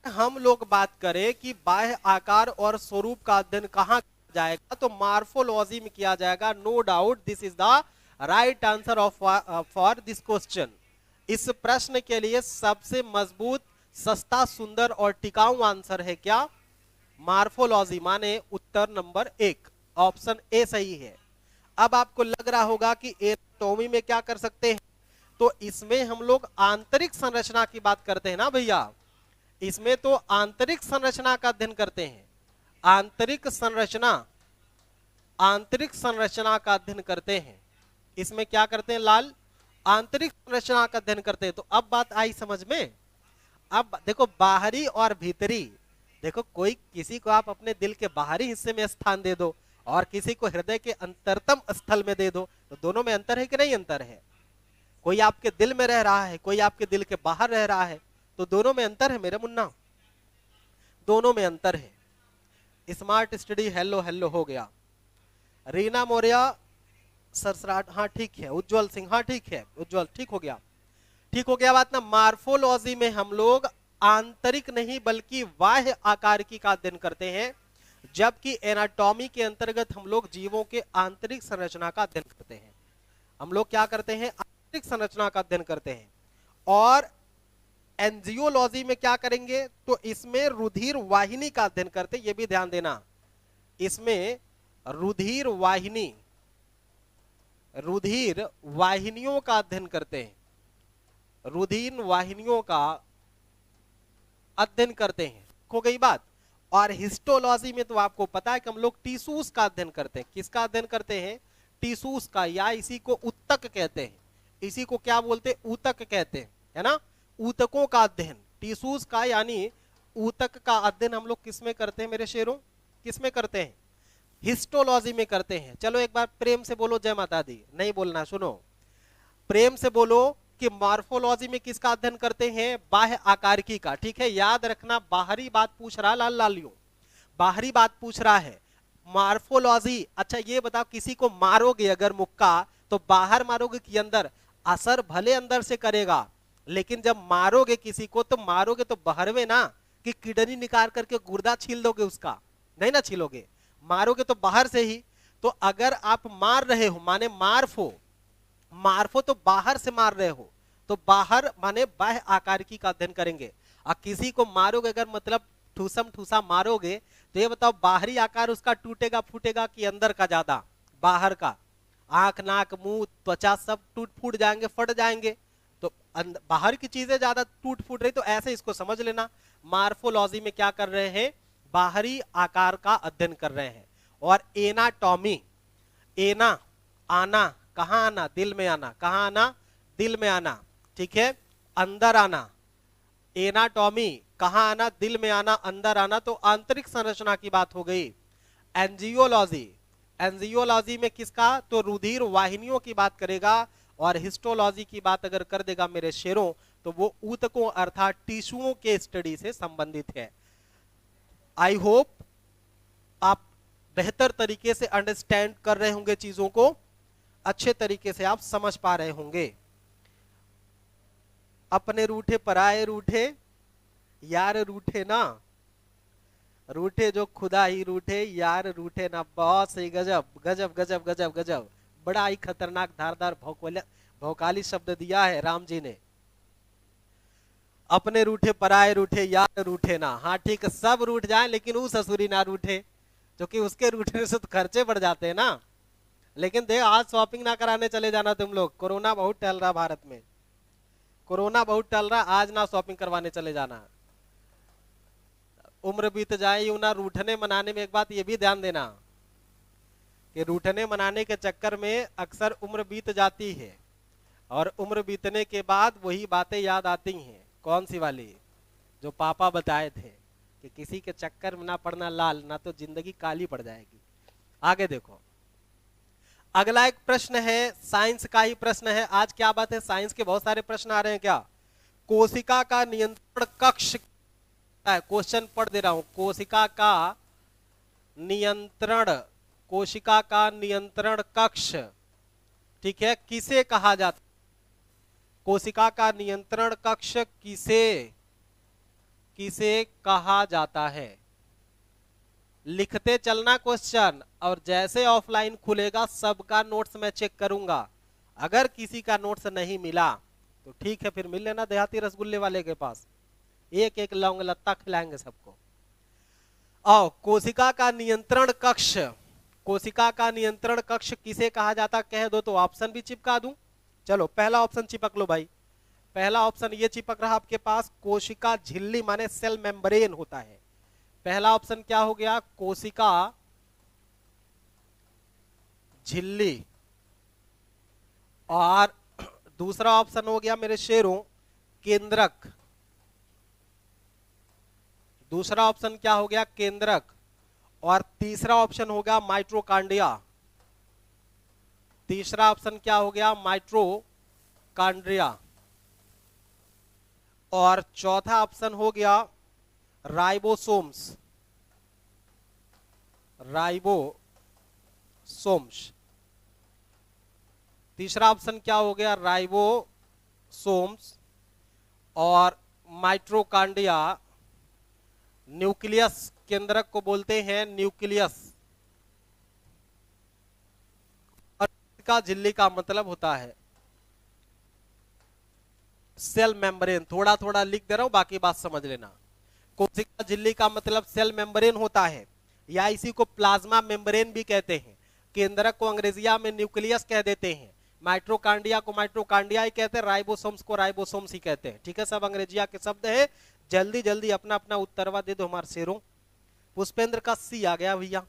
हम लोग बात करें कि बाह्य आकार और स्वरूप का अध्ययन कहाँ किया जाएगा, तो मार्फोलॉजी में किया जाएगा। No doubt this is the right answer of for this question. इस प्रश्न के लिए सबसे मजबूत, सस्ता, सुंदर और टिकाऊ आंसर है क्या? मार्फोलॉजी, माने उत्तर नंबर 1, ऑप्शन ए सही है। अब आपको लग रहा होगा कि एनाटॉमी में क्या कर सकते हैं, तो इसमें हम लोग आंतरिक संरचना की बात करते हैं ना भैया, इसमें तो आंतरिक संरचना का अध्ययन करते हैं। आंतरिक संरचना, आंतरिक संरचना का अध्ययन करते हैं। इसमें क्या करते हैं लाल? आंतरिक संरचना का अध्ययन करते हैं। तो अब बात आई समझ में। अब देखो बाहरी और भीतरी, देखो कोई किसी को आप अपने दिल के बाहरी हिस्से में स्थान दे दो और किसी को हृदय के अंतरतम स्थल में दे दो, तो दोनों में अंतर है कि नहीं अंतर है? कोई आपके दिल में रह रहा है, कोई आपके दिल के बाहर रह रहा है, तो दोनों में अंतर है मेरे मुन्ना, दोनों में अंतर है। स्मार्ट स्टडी हेलो हेलो हो गया। रीना मौर्य सरसराट, हाँ ठीक है। उज्जवल सिंह, हाँ ठीक है उज्जवल, ठीक हो गया, ठीक हो गया बात ना। मार्फोलॉजी में हम लोग आंतरिक नहीं बल्कि बाह्य आकारिकी का अध्ययन करते हैं, जबकि एनाटॉमी के अंतर्गत हम लोग जीवों के आंतरिक संरचना का अध्ययन करते हैं। हम लोग क्या करते हैं? आंतरिक संरचना का अध्ययन करते हैं। और एंजियोलॉजी में क्या करेंगे, तो इसमें रुधिर वाहिनी का अध्ययन करते हैं। ये भी ध्यान देना, इसमें रुधिर वाहिनी, रुधिर वाहिनियों का अध्ययन करते हैं, रुधिर वाहिनियों का अध्ययन करते हैं। हो गई बात। और हिस्टोलॉजी में तो आपको पता है कि हम लोग टिश्यूज का अध्ययन करते हैं। किसका अध्ययन करते हैं? टिश्यूज का, या इसी को ऊतक कहते हैं। इसी को क्या बोलते हैं? ऊतक कहते हैं, है ना। ऊतकों का अध्ययन, टिश्यूज का यानी ऊतक का अध्ययन हम लोग किसमें करते हैं मेरे शेरों? किसमें करते हैं? हिस्टोलॉजी में करते हैं। चलो एक बार प्रेम से बोलो जय माता दी। नहीं बोलना, सुनो प्रेम से बोलो कि मार्फोलॉजी में किसका अध्ययन करते हैं? बाह्य आकारिकी का। ठीक है, याद रखना, बाहरी बात पूछ रहा लाल लालियों, बाहरी बात पूछ रहा है मार्फोलॉजी। अच्छा ये बताओ, किसी को मारोगे अगर मुक्का, तो बाहर मारोगे कि अंदर? असर भले अंदर से करेगा, लेकिन जब मारोगे किसी को तो मारोगे तो बहरवे ना, कि किडनी निकाल करके गुर्दा छील दोगे उसका, नहीं ना छीलोगे, मारोगे तो बाहर से ही। तो अगर आप मार रहे हो माने मार्फो, मार्फो तो बाहर से मार रहे हो, तो बाहर माने बाह्य आकारिकी का अध्ययन करेंगे। और किसी को मारोगे अगर मतलब ठूसम ठूसा मारोगे, तो ये बताओ बाहरी आकार उसका टूटेगा फूटेगा कि अंदर का ज्यादा? बाहर का। आंख नाक मुंह त्वचा सब टूट फूट जाएंगे, फट जाएंगे, तो बाहर की चीजें ज्यादा टूट फूट रही। तो ऐसे इसको समझ लेना, मार्फोलॉजी में क्या कर रहे हैं? बाहरी आकार का अध्ययन कर रहे हैं। और एनाटॉमी, एना आना, कहां आना? दिल में आना। कहां आना? दिल में आना। ठीक है, अंदर आना। एनाटॉमी कहां आना? दिल में आना, अंदर आना, तो आंतरिक संरचना की बात हो गई। एंजियोलॉजी, एंजियोलॉजी में किसका? तो रुधिर वाहिनियों की बात करेगा। और हिस्टोलॉजी की बात अगर कर देगा मेरे शेरों, तो वो ऊतकों अर्थात टिश्यूओं के स्टडी से संबंधित है। आई होप आप बेहतर तरीके से अंडरस्टैंड कर रहे होंगे, चीजों को अच्छे तरीके से आप समझ पा रहे होंगे। अपने रूठे पराए रूठे, यार रूठे ना, रूठे जो खुदा ही रूठे, यार रूठे ना। बहुत सही, गजब गजब गजब गजब गजब, बड़ा ही खतरनाक धारदार भौकाली शब्द दिया है राम जी ने। अपने रूठे पराए रूठे, यार रूठे ना। हाँ ठीक, सब रूठ जाए लेकिन वो ससुरी ना रूठे, क्योंकि उसके रूठने से तो खर्चे बढ़ जाते हैं ना। लेकिन देख, आज शॉपिंग ना कराने चले जाना तुम लोग, कोरोना बहुत टल रहा भारत में, कोरोना बहुत टल रहा, आज ना शॉपिंग करवाने चले जाना। उम्र बीत जाए यूं ना रूठने मनाने में। एक बात ये भी ध्यान देना कि रूठने मनाने के चक्कर में अक्सर उम्र बीत जाती है, और उम्र बीतने के बाद वही बातें याद आती हैं। कौन सी वाली? जो पापा बताए थे कि किसी के चक्कर में ना पड़ना लाल, ना तो जिंदगी काली पड़ जाएगी। आगे देखो, अगला एक प्रश्न है, साइंस का ही प्रश्न है। आज क्या बात है, साइंस के बहुत सारे प्रश्न आ रहे हैं क्या? कोशिका का नियंत्रण कक्ष, क्वेश्चन पढ़ दे रहा हूं। कोशिका का नियंत्रण, कोशिका का नियंत्रण कक्ष, ठीक है, किसे कहा जाता है? कोशिका का नियंत्रण कक्ष किसे किसे कहा जाता है? लिखते चलना क्वेश्चन, और जैसे ऑफलाइन खुलेगा सबका नोट्स मैं चेक करूंगा। अगर किसी का नोट्स नहीं मिला तो ठीक है, फिर मिल लेना देहाती रसगुल्ले वाले के पास, एक एक लौंग लत्ता खिलाएंगे सबको। आओ, कोशिका का नियंत्रण कक्ष, कोशिका का नियंत्रण कक्ष किसे कहा जाता कह दो तो ऑप्शन भी चिपका दूं। चलो पहला ऑप्शन चिपक लो भाई, पहला ऑप्शन ये चिपक रहा आपके पास, कोशिका झिल्ली माने सेल मेम्ब्रेन होता है। पहला ऑप्शन क्या हो गया? कोशिका झिल्ली। और दूसरा ऑप्शन हो गया मेरे शेरों केंद्रक। दूसरा ऑप्शन क्या हो गया? केंद्रक। और तीसरा ऑप्शन हो गया माइट्रोकांड्रिया। तीसरा ऑप्शन क्या हो गया? माइट्रोकांड्रिया। और चौथा ऑप्शन हो गया राइबोसोम्स। राइबोसोम्स। तीसरा ऑप्शन क्या हो गया? राइबोसोम्स। और माइट्रोकांड्रिया न्यूक्लियस, केंद्रक को बोलते हैं न्यूक्लियस। और का झिल्ली का मतलब होता है सेल मेम्ब्रेन। थोड़ा थोड़ा लिख दे रहा हूं, बाकी बात समझ लेना। कोशिका झिल्ली का मतलब सेल मेम्ब्रेन होता है, या इसी को प्लाज्मा मेम्ब्रेन भी कहते हैं। केंद्रक को अंग्रेजिया में न्यूक्लियस कह देते हैं, माइट्रोकांड्रिया को माइट्रोकांड्रिया ही कहते हैं, राइबोसोम्स को राइबोसोम्स ही कहते हैं। ठीक है, सब अंग्रेजिया के शब्द है। जल्दी जल्दी अपना अपना उत्तरवा दे दो हमारे शेरों। पुष्पेंद्र का सी आ गया भैया,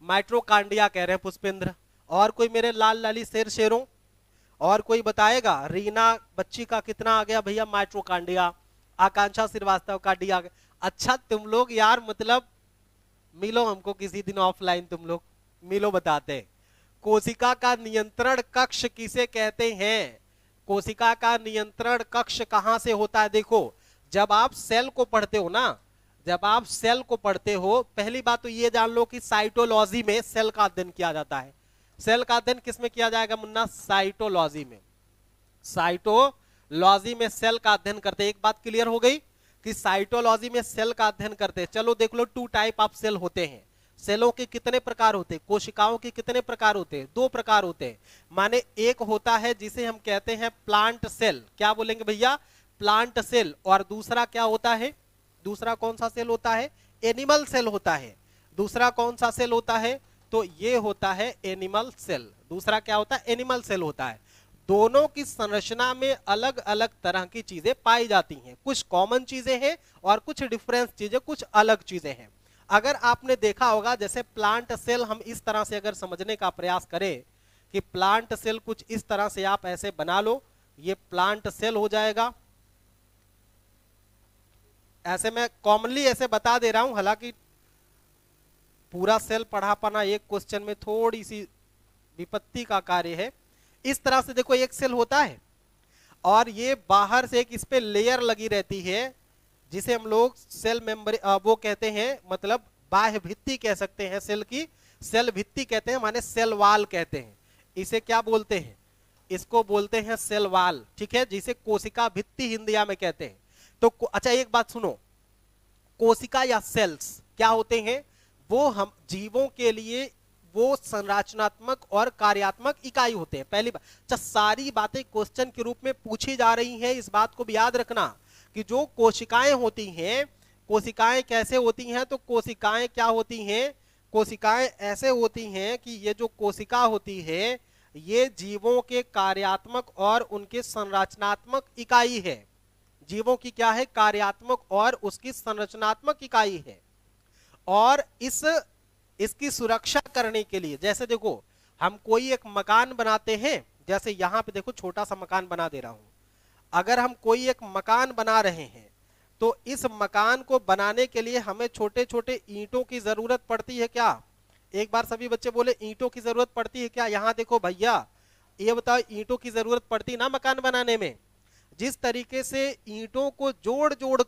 माइट्रोकांड्रिया कह रहे हैं पुष्पेंद्र। और कोई मेरे लाल लाली शेर शेरों, और कोई बताएगा? रीना बच्ची का कितना आ गया भैया? माइट्रोकांड्रिया। आकांक्षा श्रीवास्तव का डी आ गया। अच्छा तुम लोग यार, मतलब मिलो हमको किसी दिन ऑफलाइन, तुम लोग मिलो, बताते हैं कोशिका का नियंत्रण कक्ष किसे कहते हैं? कोशिका का नियंत्रण कक्ष कहां से होता है? देखो, जब आप सेल को पढ़ते हो ना, जब आप सेल को पढ़ते हो, पहली बात तो ये जान लो कि साइटोलॉजी में सेल का अध्ययन किया जाता है। सेल का अध्ययन किसमें किया जाएगा मुन्ना? साइटोलॉजी में। साइटोलॉजी में सेल का अध्ययन करते। एक बात क्लियर हो गई कि साइटोलॉजी में सेल का अध्ययन करते। चलो देख लो, 2 टाइप ऑफ सेल होते हैं। सेलों के कितने प्रकार होते हैं? कोशिकाओं के कितने प्रकार होते हैं? 2 प्रकार होते हैं। माने एक होता है जिसे हम कहते हैं प्लांट सेल। क्या बोलेंगे भैया? Plant cell. और दूसरा क्या होता है? दूसरा कौन सा सेल होता है? एनिमल सेल होता है। दूसरा कौन सा सेल होता है? तो ये होता है एनिमल सेल। दूसरा क्या होता है? एनिमल सेल होता है। दोनों की संरचना में अलग अलग तरह की चीजें पाई जाती हैं। कुछ कॉमन चीजें हैं और कुछ डिफरेंस चीजें, कुछ अलग चीजें हैं। अगर आपने देखा होगा, जैसे प्लांट सेल हम इस तरह से अगर समझने का प्रयास करें कि प्लांट सेल कुछ इस तरह से आप ऐसे बना लो, ये प्लांट सेल हो जाएगा। ऐसे मैं कॉमनली ऐसे बता दे रहा हूं, हालांकि पूरा सेल पढ़ा पाना एक क्वेश्चन में थोड़ी सी विपत्ति का कार्य है। इस तरह से देखो, एक सेल होता है और ये बाहर से एक इस पे लेयर लगी रहती है, जिसे हम लोग सेल मेम्ब्रेन वो कहते हैं, मतलब बाह्य भित्ति कह सकते हैं सेल की। सेल भित्ति कहते हैं, माने सेल वाल कहते हैं। इसे क्या बोलते हैं? इसको बोलते हैं सेल वाल। ठीक है, जिसे कोशिका भित्ति हिंदिया में कहते हैं। तो अच्छा एक बात सुनो, कोशिका या सेल्स क्या होते हैं? वो हम जीवों के लिए वो संरचनात्मक और कार्यात्मक इकाई होते हैं। पहली बात, अच्छा सारी बातें क्वेश्चन के रूप में पूछी जा रही हैं, इस बात को भी याद रखना कि जो कोशिकाएं होती हैं, कोशिकाएं कैसे होती हैं? तो कोशिकाएं क्या होती हैं? कोशिकाएं ऐसे होती हैं कि ये जो कोशिका होती है, ये जीवों के कार्यात्मक और उनके संरचनात्मक इकाई है। जीवों की क्या है? कार्यात्मक और उसकी संरचनात्मक इकाई है। और इसकी सुरक्षा करने के लिए, जैसे देखो हम कोई एक मकान बनाते हैं, जैसे यहां पे देखो छोटा सा मकान बना दे रहा हूं। अगर हम कोई एक मकान बना रहे हैं तो इस मकान को बनाने के लिए हमें छोटे छोटे ईंटों की जरूरत पड़ती है क्या? एक बार सभी बच्चे बोले, ईंटों की जरूरत पड़ती है क्या? यहां देखो भैया, ये बताओ, ईंटों की जरूरत पड़ती ना मकान बनाने में? जिस तरीके से ईंटों को जोड़ जोड़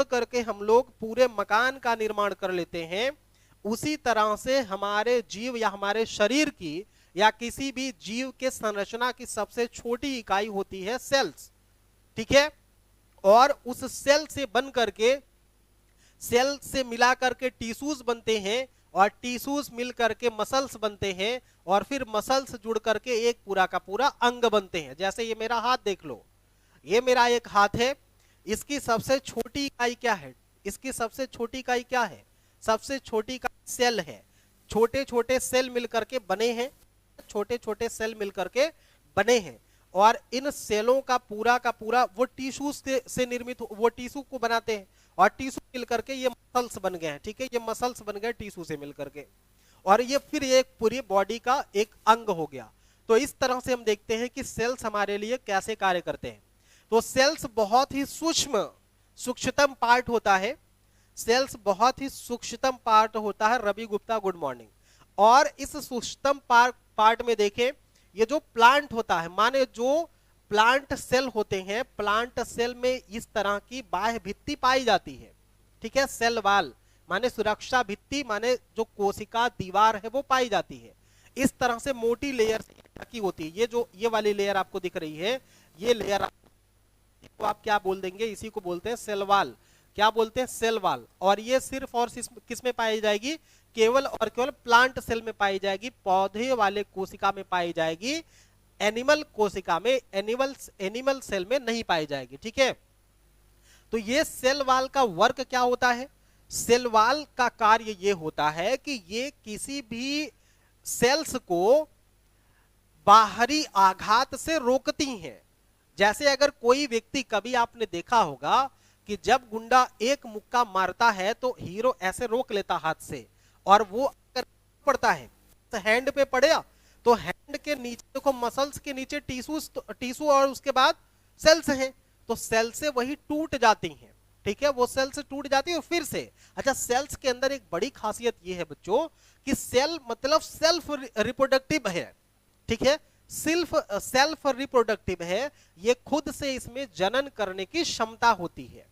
करके हम लोग पूरे मकान का निर्माण कर लेते हैं, उसी तरह से हमारे जीव या हमारे शरीर की या किसी भी जीव के संरचना की सबसे छोटी इकाई होती है सेल्स। ठीक है, और उस सेल से बन करके, सेल से मिला करके टिश्यूज बनते हैं, और टिश्यूज मिल करके मसल्स बनते हैं, और फिर मसल्स जुड़ करके एक पूरा का पूरा अंग बनते हैं। जैसे ये मेरा हाथ देख लो, ये मेरा एक हाथ है, इसकी सबसे छोटी इकाई क्या है? इसकी सबसे छोटी इकाई क्या है? सबसे छोटी इकाई सेल है। छोटे छोटे सेल मिलकर के बने हैं, छोटे छोटे सेल मिलकर के बने हैं, और इन सेलों का पूरा वो टिश्यू से निर्मित, वो टिश्यू को बनाते हैं, और टिश्यू मिलकर के ये मसल्स बन गए हैं। ठीक है, ये मसल्स बन गए टिश्यू से मिलकर के, और ये फिर एक पूरी बॉडी का एक अंग हो गया। तो इस तरह से हम देखते हैं कि सेल्स हमारे लिए कैसे कार्य करते हैं। तो सेल्स बहुत ही सूक्ष्मतम पार्ट होता है, सेल्स बहुत ही सूक्ष्मतम पार्ट होता है। Ravi Gupta good morning. और इस सूक्ष्मतम पार्ट में देखें, ये जो प्लांट होता है, माने जो प्लांट सेल होते हैं, प्लांट सेल में इस तरह की बाह्य भित्ति पाई जाती है। ठीक है, सेल वाल माने सुरक्षा भित्ति, माने जो कोशिका दीवार है वो पाई जाती है। इस तरह से मोटी लेयर से ढकी होती है। ये जो ये वाली लेयर आपको दिख रही है, ये लेयर को आप क्या बोल देंगे? इसी को बोलते हैं सेल वाल। क्या बोलते हैं? Cell wall. और ये सिर्फ और किस में पाई जाएगी? केवल और केवल प्लांट सेल में पाई जाएगी, पौधे वाले कोशिका में पाई जाएगी, एनिमल कोशिका में, एनिमल सेल में नहीं पाई जाएगी। ठीक है, तो ये सेल वाल का वर्क क्या होता है? सेल वाल का कार्य ये होता है कि ये किसी भी सेल्स को बाहरी आघात से रोकती हैं। जैसे अगर कोई व्यक्ति, कभी आपने देखा होगा कि जब गुंडा एक मुक्का मारता है तो हीरो ऐसे रोक लेता हाथ से, और वो अगर पड़ता है तो हैंड पे पड़ेगा, तो हैंड के नीचे देखो, मसल्स के नीचे टिश्यू और उसके बाद सेल्स हैं, तो सेल से वही टूट जाती हैं। ठीक है, वो सेल से टूट जाती है और फिर से। अच्छा, सेल्स के अंदर एक बड़ी खासियत ये है बच्चों कि सेल मतलब सेल्फ रिप्रोडक्टिव है। ठीक है, सेल्फ रिप्रोडक्टिव है, ये खुद से इसमें जनन करने की क्षमता होती है,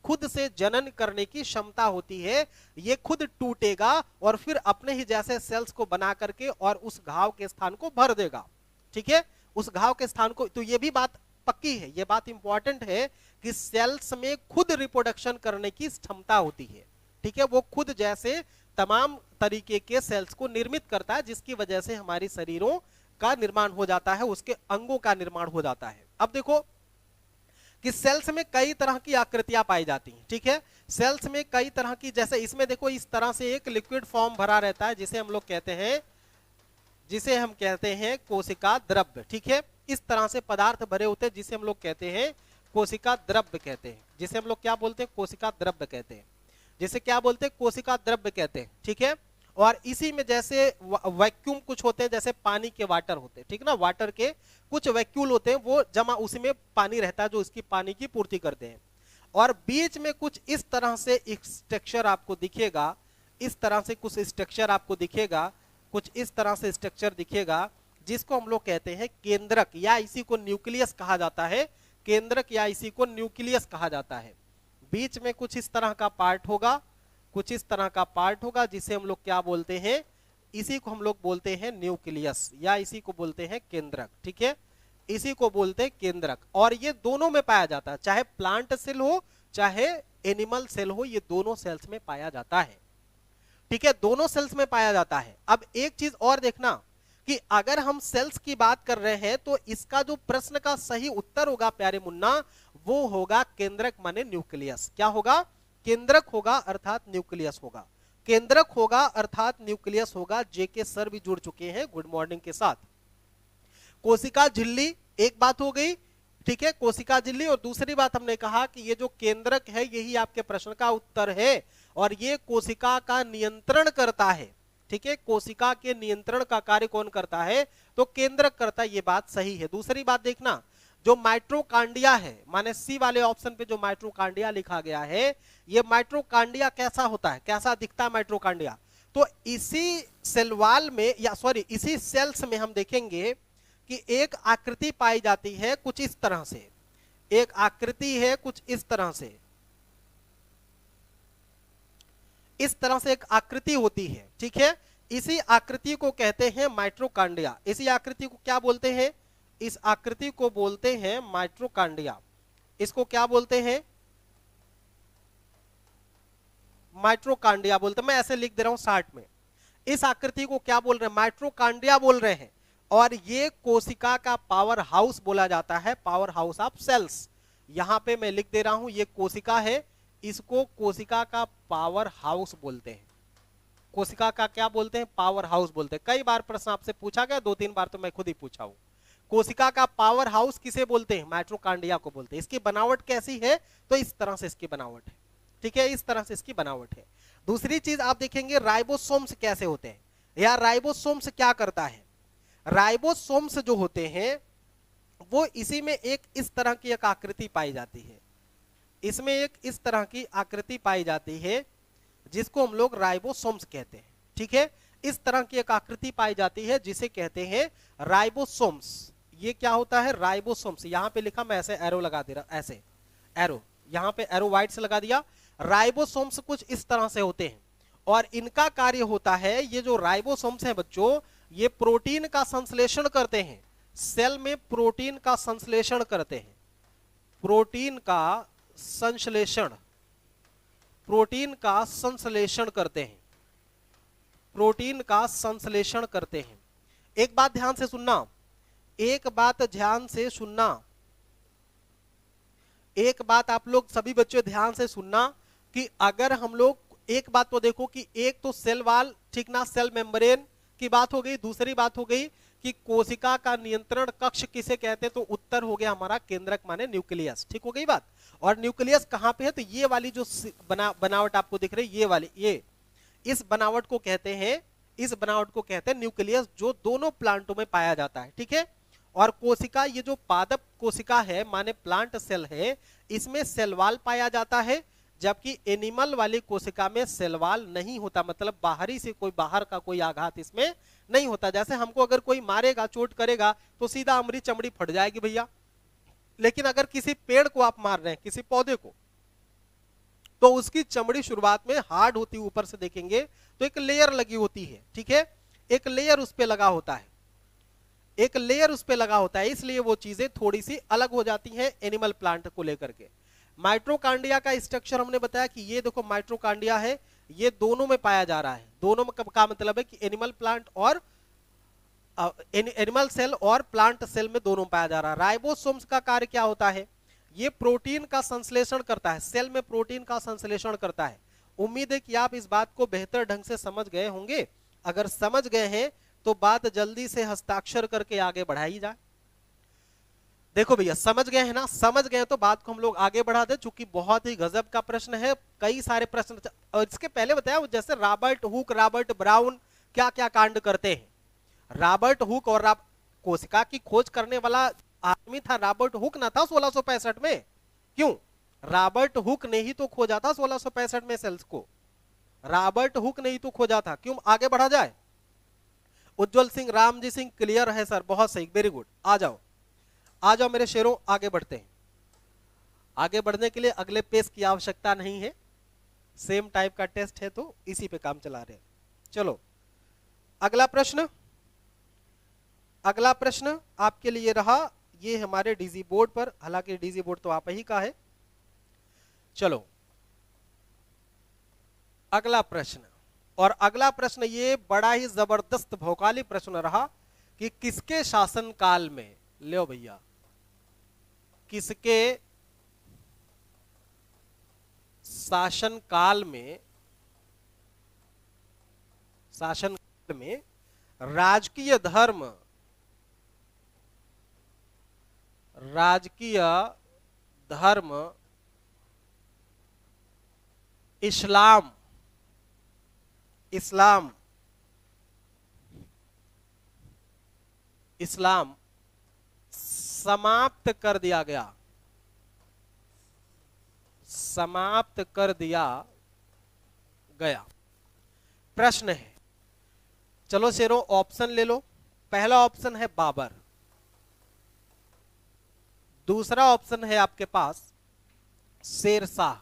खुद से जनन करने की क्षमता होती है। ये खुद टूटेगा और फिर अपने ही जैसे सेल्स को बना करके और उस घाव के स्थान को भर देगा। ठीक है, उस घाव के स्थान को, तो ये भी बात पक्की है, ये बात इंपॉर्टेंट है कि सेल्स में खुद रिप्रोडक्शन करने की क्षमता होती है। ठीक है, वो खुद जैसे तमाम तरीके के सेल्स को निर्मित करता है, जिसकी वजह से हमारी शरीरों का निर्माण हो जाता है, उसके अंगों का निर्माण हो जाता है। अब देखो कि सेल्स में कई तरह की आकृतियां पाई जाती हैं। ठीक है, सेल्स में कई तरह की, जैसे इसमें देखो इस तरह से एक लिक्विड फॉर्म भरा रहता है, जिसे हम लोग कहते हैं कोशिका द्रव्य। ठीक है, इस तरह से पदार्थ भरे होते हैं जिसे हम लोग कहते हैं कोशिका द्रव्य कहते हैं, जिसे हम लोग क्या बोलते हैं? कोशिका द्रव्य कहते हैं, जिसे क्या बोलते हैं? कोशिका द्रव्य कहते हैं। ठीक है, और इसी में जैसे वैक्यूम कुछ होते हैं, जैसे पानी के वाटर होते हैं, ठीक ना, वाटर के कुछ वैक्यूल होते हैं, वो जमा, उसी में पानी रहता है जो इसकी पानी की पूर्ति करते हैं। और बीच में कुछ इस तरह से स्ट्रक्चर आपको दिखेगा, इस तरह से कुछ स्ट्रक्चर आपको दिखेगा, कुछ इस तरह से स्ट्रक्चर दिखेगा, जिसको हम लोग कहते हैं केंद्रक, या इसी को न्यूक्लियस कहा जाता है। केंद्रक या इसी को न्यूक्लियस कहा जाता है। बीच में कुछ इस तरह का पार्ट होगा, कुछ इस तरह का पार्ट होगा, जिसे हम लोग क्या बोलते हैं? इसी को हम लोग बोलते हैं न्यूक्लियस, या इसी को बोलते हैं केंद्रक। ठीक है, इसी को बोलते हैं केंद्रक। और ये दोनों में पाया जाता है, चाहे प्लांट सेल हो चाहे एनिमल सेल हो, ये दोनों सेल्स में पाया जाता है। ठीक है, दोनों सेल्स में पाया जाता है। अब एक चीज और देखना कि अगर हम सेल्स की बात कर रहे हैं तो इसका जो प्रश्न का सही उत्तर होगा प्यारे मुन्ना, वो होगा केंद्रक माने न्यूक्लियस। क्या होगा? केंद्रक होगा अर्थात न्यूक्लियस होगा, केंद्रक होगा अर्थात न्यूक्लियस होगा। जेके सर भी जुड़ चुके हैं गुड मॉर्निंग के साथ। कोशिका झिल्ली एक बात हो गई, ठीक है, कोशिका झिल्ली। और दूसरी बात हमने कहा कि ये जो केंद्रक है यही आपके प्रश्न का उत्तर है, और ये कोशिका का नियंत्रण करता है। ठीक है, कोशिका के नियंत्रण का कार्य कौन करता है? तो केंद्रक करता है, ये बात सही है। दूसरी बात देखना, जो माइट्रोकांडिया है, माने सी वाले ऑप्शन पे जो माइट्रोकांडिया लिखा गया है, ये माइट्रोकांडिया कैसा होता है, कैसा दिखता है माइट्रोकांडिया? तो इसी सेलवाल में, या सॉरी इसी सेल्स में हम देखेंगे कि एक आकृति पाई जाती है कुछ इस तरह से, एक आकृति है कुछ इस तरह से, इस तरह से एक आकृति होती है। ठीक है, इसी आकृति को कहते हैं माइट्रोकांडिया। इसी आकृति को क्या बोलते हैं? इस आकृति को बोलते हैं माइट्रोकांडिया। इसको क्या बोलते हैं? माइट्रोकांडिया बोलते हैं। मैं ऐसे लिख दे रहा हूं शार्ट में। इस आकृति को क्या बोल रहे हैं? माइट्रोकांडिया बोल रहे हैं। और ये कोशिका का पावर हाउस बोला जाता है, पावर हाउस ऑफ सेल्स। यहां पे मैं लिख दे रहा हूं, ये कोशिका है, इसको कोशिका का पावर हाउस बोलते हैं। कोशिका का क्या बोलते हैं? पावर हाउस बोलते हैं। कई बार प्रश्न आपसे पूछा गया, 2-3 बार तो मैं खुद ही पूछा हूं। कोशिका का पावर हाउस किसे बोलते हैं? माइट्रोकांडिया को बोलते हैं। इसकी बनावट कैसी है? तो इस तरह से इसकी बनावट है, ठीक है, इस तरह से इसकी बनावट है। दूसरी चीज आप देखेंगे राइबोसोम्स कैसे होते हैं, या राइबोसोम्स क्या करता है। राइबोसोम्स जो होते हैं वो इसी में एक इस तरह की एक आकृति पाई जाती है, इसमें एक इस तरह की आकृति पाई जाती है जिसको हम लोग राइबोसोम्स कहते हैं, ठीक है। इस तरह की एक आकृति पाई जाती है जिसे कहते हैं राइबोसोम्स। ये क्या होता है? राइबोसोम्स। यहां पे लिखा, मैं ऐसे एरो लगा दे रहा, ऐसे एरो, यहां पे एरो व्हाइट से लगा दिया। राइबोसोम्स कुछ इस तरह से होते हैं और इनका कार्य होता है, ये जो राइबोसोम्स हैं बच्चों, ये प्रोटीन का संश्लेषण करते हैं। सेल में प्रोटीन का संश्लेषण करते हैं, प्रोटीन का संश्लेषण, प्रोटीन का संश्लेषण करते हैं, प्रोटीन का संश्लेषण करते हैं। एक बात ध्यान से सुनना, एक बात ध्यान से सुनना, एक बात आप लोग सभी बच्चों ध्यान से सुनना कि अगर हम लोग, एक बात तो देखो कि एक तो सेल वाल, ठीक ना, सेल मेम्ब्रेन की बात हो गई। दूसरी बात हो गई कि कोशिका का नियंत्रण कक्ष किसे कहते हैं, तो उत्तर हो गया हमारा केंद्रक माने न्यूक्लियस, ठीक हो गई बात। और न्यूक्लियस कहां पे है? तो ये वाली जो बनावट आपको दिख रही है, ये वाली, ये इस बनावट को कहते हैं, इस बनावट को कहते हैं न्यूक्लियस, जो दोनों प्लांटों में पाया जाता है, ठीक है। और कोशिका, ये जो पादप कोशिका है माने प्लांट सेल है, इसमें सेल वाल पाया जाता है, जबकि एनिमल वाली कोशिका में सेल वाल नहीं होता, मतलब बाहरी से कोई, बाहर का कोई आघात इसमें नहीं होता। जैसे हमको अगर कोई मारेगा, चोट करेगा तो सीधा हमारी चमड़ी फट जाएगी भैया, लेकिन अगर किसी पेड़ को आप मार रहे हैं, किसी पौधे को, तो उसकी चमड़ी शुरुआत में हार्ड होती है, ऊपर से देखेंगे तो एक लेयर लगी होती है, ठीक है, एक लेयर उस पे लगा होता है, एक लेयर उस पे लगा होता है, इसलिए वो चीजें थोड़ी सी अलग हो जाती हैं एनिमल प्लांट को लेकर के। माइट्रोकांडिया का स्ट्रक्चर हमने बताया कि ये देखो माइट्रोकांडिया है, ये दोनों में पाया जा रहा है। दोनों में का मतलब है कि एनिमल प्लांट और एनिमल सेल और प्लांट सेल में दोनों पाया जा रहा है। राइबोसोम्स का कार्य क्या होता है? ये प्रोटीन का संश्लेषण करता है, सेल में प्रोटीन का संश्लेषण करता है। उम्मीद है कि आप इस बात को बेहतर ढंग से समझ गए होंगे। अगर समझ गए हैं तो बात जल्दी से हस्ताक्षर करके आगे बढ़ाई जाए। देखो भैया, समझ गए हैं ना? समझ गए तो बात को हम लोग आगे बढ़ा दे, चूंकि बहुत ही गजब का प्रश्न है, कई सारे प्रश्न। और इसके पहले बताया, जैसे रॉबर्ट हुक, रॉबर्ट ब्राउन क्या क्या कांड करते हैं। रॉबर्ट हुक और कोशिका की खोज करने वाला आदमी था रॉबर्ट हुक ना था 1665 में। क्यों? रॉबर्ट हुक ने ही तो खोजा था 1665 में सेल्स को, रॉबर्ट हुक ने ही तो खोजा था। क्यों? आगे बढ़ा जाए। उज्जवल सिंह, रामजी सिंह, क्लियर है सर, बहुत सही, वेरी गुड। आ जाओ, आ जाओ मेरे शेरों, आगे बढ़ते हैं। आगे बढ़ने के लिए अगले पेज की आवश्यकता नहीं है, सेम टाइप का टेस्ट है तो इसी पे काम चला रहे हैं। चलो अगला प्रश्न, अगला प्रश्न आपके लिए रहा, ये हमारे डीजी बोर्ड पर, हालांकि डीजी बोर्ड तो आप ही का है। चलो अगला प्रश्न, और अगला प्रश्न ये बड़ा ही जबरदस्त भौकाली प्रश्न रहा कि किसके शासनकाल में, लो भैया, किसके शासनकाल में, शासनकाल में राजकीय धर्म, राजकीय धर्म इस्लाम, इस्लाम, इस्लाम समाप्त कर दिया गया, समाप्त कर दिया गया। प्रश्न है, चलो शेरों ऑप्शन ले लो। पहला ऑप्शन है बाबर, दूसरा ऑप्शन है आपके पास शेरशाह,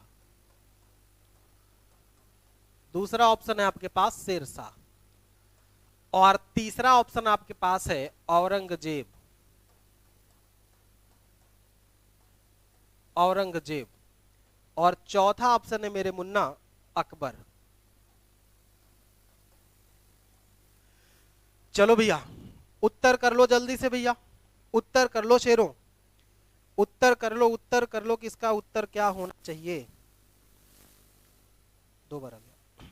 दूसरा ऑप्शन है आपके पास शेरशाह, और तीसरा ऑप्शन आपके पास है औरंगजेब। औरंगजेब, और चौथा ऑप्शन है मेरे मुन्ना अकबर। चलो भैया उत्तर कर लो जल्दी से भैया, उत्तर कर लो शेरों, उत्तर कर लो, उत्तर कर लो कि इसका उत्तर क्या होना चाहिए। 2 बार आ गया।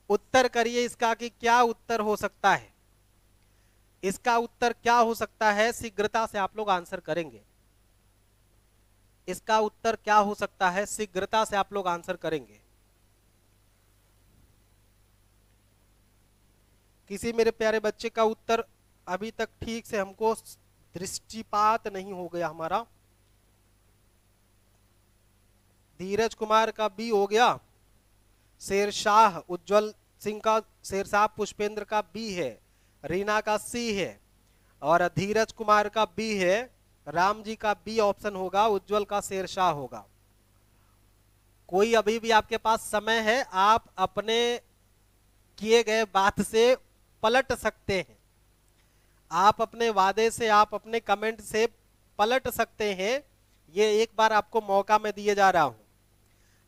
उत्तर करिए इसका कि क्या उत्तर हो सकता है, इसका उत्तर क्या हो सकता है, शीघ्रता से आप लोग आंसर करेंगे। इसका उत्तर क्या हो सकता है, शीघ्रता से आप लोग आंसर करेंगे। किसी मेरे प्यारे बच्चे का उत्तर अभी तक ठीक से हमको दृष्टिपात नहीं हो गया हमारा। धीरज कुमार का बी हो गया, शेरशाह उज्जवल सिंह का, शेरशाह पुष्पेंद्र का बी है, रीना का सी है, और धीरज कुमार का बी है, राम जी का बी ऑप्शन होगा, उज्जवल का शेरशाह होगा। कोई अभी भी आपके पास समय है, आप अपने किए गए बात से पलट सकते हैं, आप अपने वादे से, आप अपने कमेंट से पलट सकते हैं। ये एक बार आपको मौका मैं दिए जा रहा हूं,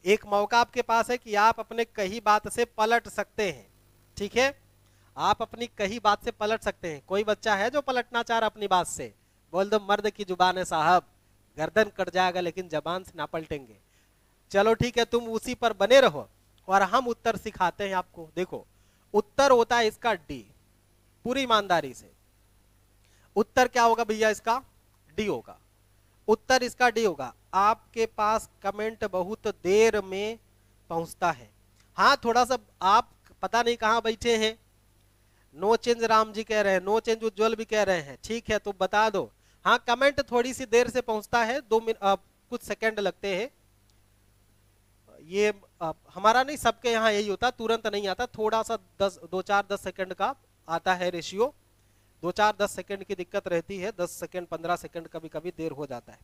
एक मौका आपके पास है कि आप अपने कही बात से पलट सकते हैं। ठीक है, आप अपनी कही बात से पलट सकते हैं। कोई बच्चा है जो पलटना चाह रहा अपनी बात से? बोल दो मर्द की जुबान है साहब, गर्दन कट जाएगा लेकिन जबान से ना पलटेंगे। चलो ठीक है, तुम उसी पर बने रहो और हम उत्तर सिखाते हैं आपको। देखो उत्तर होता है इसका डी, पूरी ईमानदारी से उत्तर क्या होगा भैया, इसका डी होगा, उत्तर इसका डी होगा। आपके पास कमेंट बहुत देर में पहुंचता है। हाँ थोड़ा सा आप पता नहीं कहां बैठे हैं। नो चेंज राम जी कह रहे हैं, नो चेंज उज्जवल भी कह रहे हैं। ठीक है तो बता दो, हाँ कमेंट थोड़ी सी देर से पहुंचता है, 2 मिनट कुछ सेकंड लगते हैं। ये हमारा नहीं, सबके यहाँ यही होता, तुरंत नहीं आता, थोड़ा सा 2-4-10 सेकंड का आता है रेशियो, 2-4-10 सेकंड की दिक्कत रहती है, 10 सेकंड 15 सेकंड कभी कभी देर हो जाता है।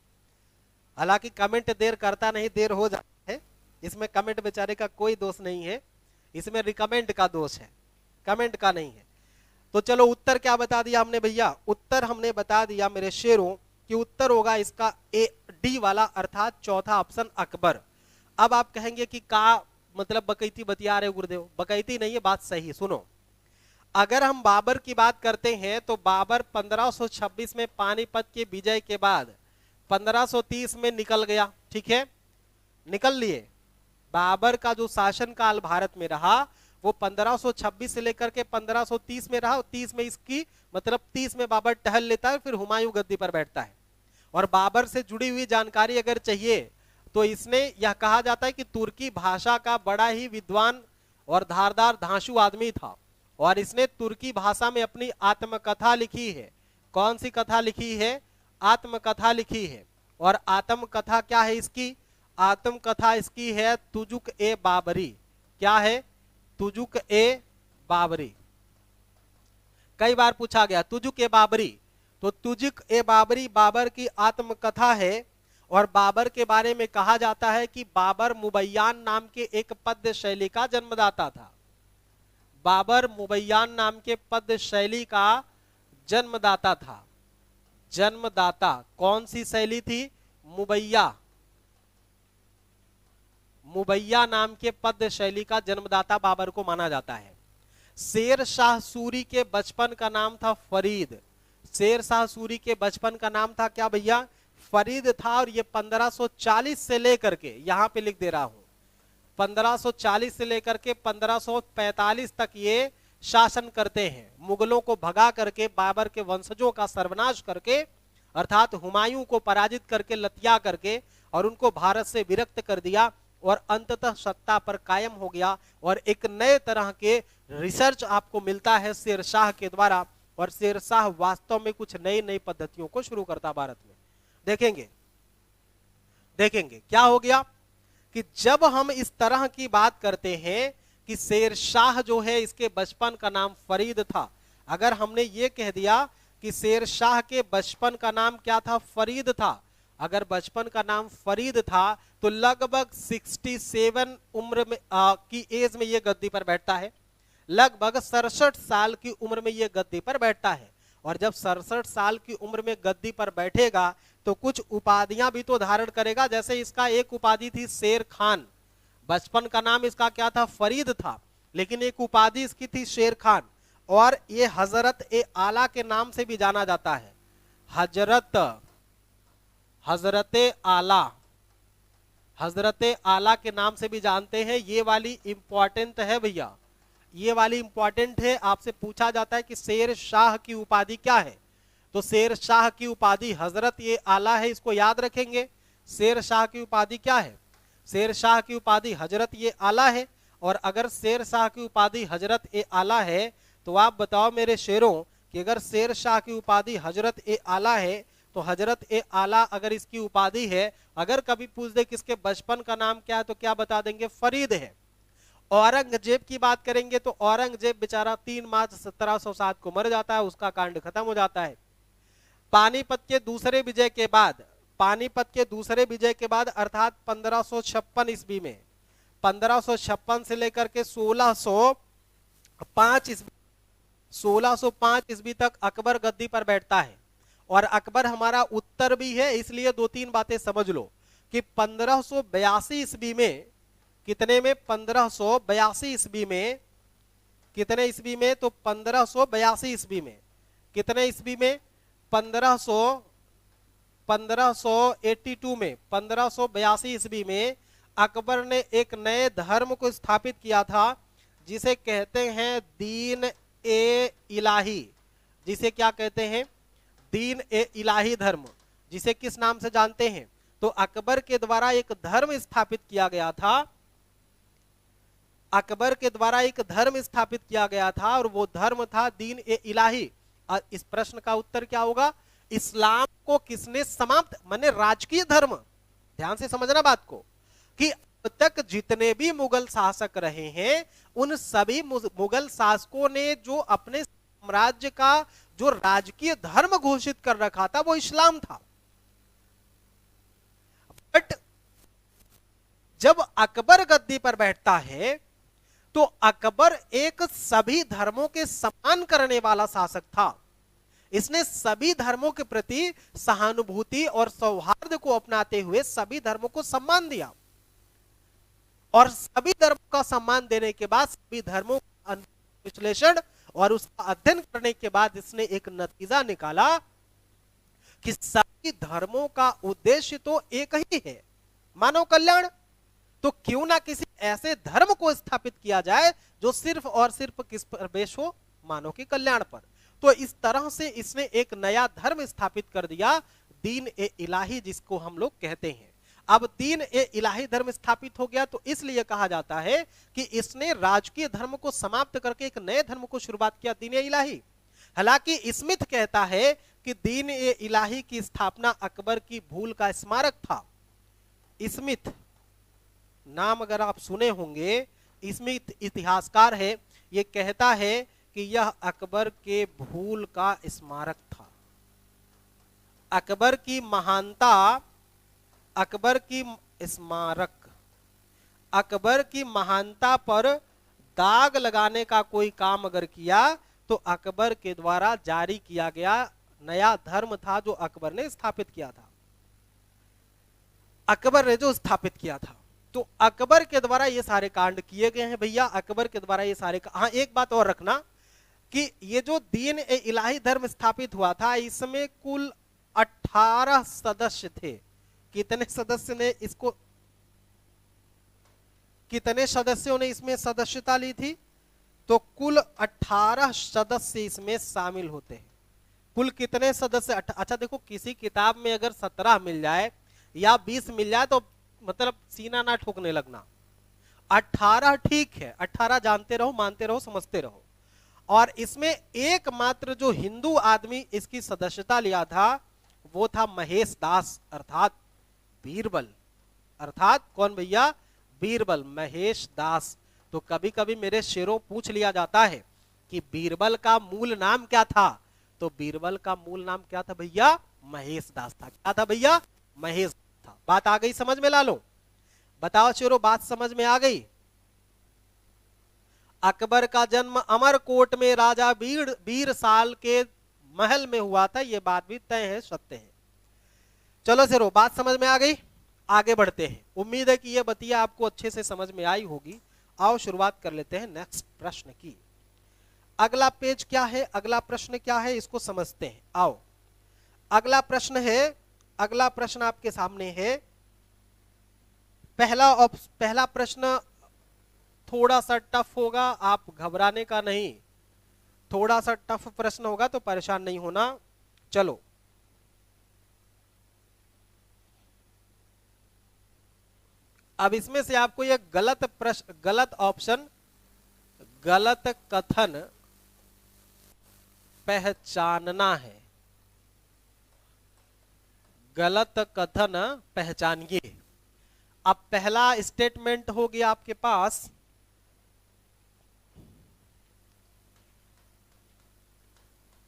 हालांकि कमेंट देर करता नहीं, देर हो जाता है, इसमें कमेंट बेचारे का कोई दोष नहीं है, इसमें रिकमेंड का दोष है, कमेंट का नहीं है। तो चलो उत्तर क्या बता दिया हमने भैया, उत्तर हमने बता दिया मेरे शेरों कि उत्तर होगा इसका ए डी वाला, अर्थात चौथा ऑप्शन अकबर। अब आप कहेंगे कि का मतलब बकैती बतिया रहे गुरुदेव, बकैती नहीं है, बात सही सुनो। अगर हम बाबर की बात करते हैं तो बाबर 1526 में पानीपत के विजय के बाद 1530 में निकल गया। ठीक है, निकल लिए। बाबर का जो शासनकाल भारत में रहा वो 1526 से लेकर के 1530 में रहा। 30 में इसकी मतलब 30 में बाबर टहल लेता है, फिर हुमायूं गद्दी पर बैठता है। और बाबर से जुड़ी हुई जानकारी अगर चाहिए तो इसने यह कहा जाता है कि तुर्की भाषा का बड़ा ही विद्वान और धारदार धांसू आदमी था, और इसने तुर्की भाषा में अपनी आत्मकथा लिखी है। कौन सी कथा लिखी है? आत्मकथा लिखी है। और आत्मकथा क्या है इसकी? आत्मकथा इसकी है तुजुक ए बाबरी। क्या है? तुजुक ए बाबरी। कई बार पूछा गया तुजुक ए बाबरी, तो तुजुक ए बाबरी बाबर की आत्मकथा है। और बाबर के बारे में कहा जाता है कि बाबर मुबैयान नाम के एक पद्य शैली का जन्मदाता था। बाबर मुबैयान नाम के पद्य शैली का जन्मदाता था। जन्मदाता कौन सी शैली थी? मुबैया। मुबैया नाम के पद्य शैली का जन्मदाता बाबर को माना जाता है। शेर शाह सूरी के बचपन का नाम था फरीद। शेर शाह सूरी के बचपन का नाम था क्या भैया? फरीद था। और ये 1540 से लेकर के, यहां पे लिख दे रहा हूं, 1540 से लेकर के 1545 तक ये शासन करते हैं। मुगलों को भगा करके, बाबर के वंशजों का सर्वनाश करके, अर्थात हुमायूं को पराजित करके, लतिया करके, और उनको भारत से विरक्त कर दिया, और अंततः सत्ता पर कायम हो गया। और एक नए तरह के रिसर्च आपको मिलता है शेरशाह के द्वारा, और शेरशाह वास्तव में कुछ नई नई पद्धतियों को शुरू करता भारत में। देखेंगे क्या हो गया कि जब हम इस तरह की बात करते हैं कि शेरशाह जो है इसके बचपन का नाम फरीद था, अगर हमने ये कह दिया कि शेरशाह के बचपन का नाम क्या था? फरीद था। अगर बचपन का नाम फरीद था तो लगभग 67 उम्र में की एज में ये गद्दी पर बैठता है। लगभग 67 साल की उम्र में ये गद्दी पर बैठता है। और जब 67 साल की उम्र में गद्दी पर बैठेगा तो कुछ उपाधियां भी तो धारण करेगा। जैसे इसका एक उपाधि थी शेर खान, बचपन का नाम इसका क्या था, फरीद था, लेकिन एक उपाधि इसकी थी शेर खान। और ये हजरत ए आला के नाम से भी जाना जाता है, हजरत आला, हजरत आला के नाम से भी जानते हैं। ये वाली इंपॉर्टेंट है भैया, ये वाली इंपॉर्टेंट है। आपसे पूछा जाता है कि शेर शाह की उपाधि क्या है, तो शेर शाह की उपाधि हजरत ये आला है, इसको याद रखेंगे। शेर शाह की उपाधि क्या है, शेर शाह की उपाधि हजरत ये आला है। और अगर शेर शाह की उपाधि हजरत ए आला है तो आप बताओ मेरे शेरों कि अगर शेर शाह की उपाधि हजरत ए आला है तो हजरत ए आला अगर इसकी उपाधि है, अगर कभी पूछ दे किसके बचपन का नाम क्या है तो क्या बता देंगे, फरीद है। औरंगजेब की बात करेंगे तो औरंगजेब बेचारा 3 मार्च 1707 को मर जाता है, उसका कांड खत्म हो जाता है। पानीपत के दूसरे विजय के बाद, पानीपत के दूसरे विजय के बाद अर्थात 1556 ईस्वी में, 1556 से लेकर के 1605 ईस्वी तक अकबर गद्दी पर बैठता है। और अकबर हमारा उत्तर भी है, इसलिए 2-3 बातें समझ लो कि 1582 ईस्वी में, कितने में, 1582 ईस्वी में, कितने ईस्वी में, तो 1582 ईस्वी में, कितने ईस्वी में, 1582 में, 1582 ईस्वी में अकबर ने एक नए धर्म को स्थापित किया था जिसे कहते हैं दीन ए इलाही। जिसे क्या कहते हैं, दीन ए इलाही धर्म, जिसे किस नाम से जानते हैं, तो अकबर के द्वारा एक धर्म स्थापित किया गया था, अकबर के द्वारा एक धर्म स्थापित किया गया था और वो धर्म था दीन ए इलाही। इस प्रश्न का उत्तर क्या होगा, इस्लाम को किसने समाप्त, माने राजकीय धर्म, ध्यान से समझना बात को, कि अब तक जितने भी मुगल शासक रहे हैं उन सभी मुगल शासकों ने जो अपने साम्राज्य का जो राजकीय धर्म घोषित कर रखा था वो इस्लाम था। बट जब अकबर गद्दी पर बैठता है तो अकबर एक सभी धर्मों के सम्मान करने वाला शासक था। इसने सभी धर्मों के प्रति सहानुभूति और सौहार्द को अपनाते हुए सभी धर्मों को सम्मान दिया। और सभी धर्मों का सम्मान देने के बाद, सभी धर्मों का विश्लेषण और उसका अध्ययन करने के बाद इसने एक नतीजा निकाला कि सभी धर्मों का उद्देश्य तो एक ही है, मानव कल्याण। तो क्यों ना किसी ऐसे धर्म को स्थापित किया जाए जो सिर्फ और सिर्फ किस पर बेस हो, मानव के कल्याण पर। तो इस तरह से इसने एक नया धर्म स्थापित कर दिया, दीन ए इलाही, जिसको हम लोग कहते हैं। अब दीन ए इलाही धर्म स्थापित हो गया तो इसलिए कहा जाता है कि इसने राजकीय धर्म को समाप्त करके एक नए धर्म को शुरुआत किया, दीन ए इलाही। हालांकि स्मिथ कहता है कि दीन ए इलाही की स्थापना अकबर की भूल का स्मारक था। स्मिथ नाम अगर आप सुने होंगे, स्मिथ इतिहासकार है, ये कहता है कि यह अकबर के भूल का स्मारक था। अकबर की महानता, अकबर की स्मारक, अकबर की महानता पर दाग लगाने का कोई काम अगर किया तो अकबर के द्वारा जारी किया गया नया धर्म था जो अकबर ने स्थापित किया था, अकबर ने जो स्थापित किया था। तो अकबर के द्वारा ये सारे कांड किए गए हैं भैया, अकबर के द्वारा ये सारे। हाँ, एक बात और रखना कि ये जो दीन ए इलाही धर्म स्थापित हुआ था इसमें कुल 18 सदस्य थे। कितने सदस्य ने इसको, कितने सदस्यों ने इसमें सदस्यता ली थी, तो कुल 18 सदस्य इसमें शामिल होते हैं। कुल कितने सदस्य, अच्छा देखो, किसी किताब में अगर 17 मिल जाए या 20 मिल जाए तो मतलब सीना ना ठोकने लगना। 18 ठीक है, 18 जानते रहो, मानते रहो, समझते रहो। और इसमें एकमात्र जो हिंदू आदमी इसकी सदस्यता लिया था वो था महेश दास अर्थात बीरबल। अर्थात कौन भैया, बीरबल, महेश दास। तो कभी कभी मेरे शेरों पूछ लिया जाता है कि बीरबल का मूल नाम क्या था, तो बीरबल का मूल नाम क्या था भैया, महेश दास था। क्या था भैया, महेश था। बात आ गई समझ में लालो, बताओ शेरों, बात समझ में आ गई। अकबर का जन्म अमरकोट में राजा बीर साल के महल में हुआ था, ये बात भी तय है, सत्य है। चलो सिरो, बात समझ में आ गई, आगे बढ़ते हैं। उम्मीद है कि ये बतिया आपको अच्छे से समझ में आई होगी। आओ शुरुआत कर लेते हैं नेक्स्ट प्रश्न की। अगला पेज क्या है, अगला प्रश्न क्या है, इसको समझते हैं। आओ, अगला प्रश्न है, अगला प्रश्न आपके सामने है। पहला प्रश्न थोड़ा सा टफ होगा, आप घबराने का नहीं, थोड़ा सा टफ प्रश्न होगा तो परेशान नहीं होना। चलो, अब इसमें से आपको ये गलत प्रश्न, गलत ऑप्शन, गलत कथन पहचानना है। गलत कथन पहचानिए। अब पहला स्टेटमेंट हो गया आपके पास,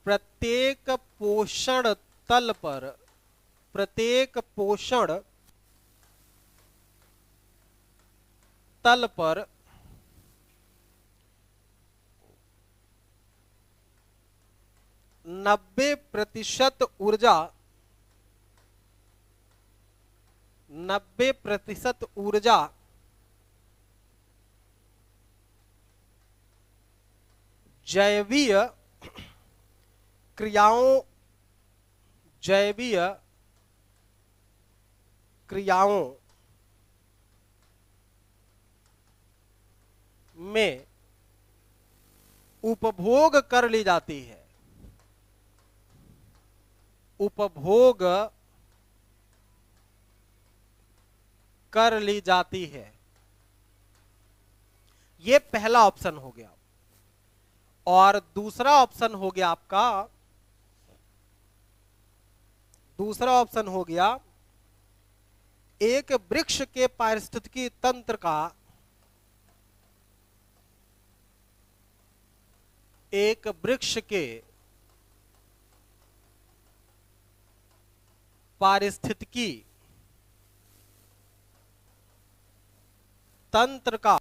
प्रत्येक पोषण तल पर, प्रत्येक पोषण तल पर 90% ऊर्जा, 90% ऊर्जा जैवीय क्रियाओं, जैवीय क्रियाओं में उपभोग कर ली जाती है। उपभोग कर ली जाती है। ये पहला ऑप्शन हो गया। और दूसरा ऑप्शन हो गया आपका, दूसरा ऑप्शन हो गया, एक वृक्ष के पारिस्थितिकी तंत्र का, एक वृक्ष के पारिस्थितिकी तंत्र का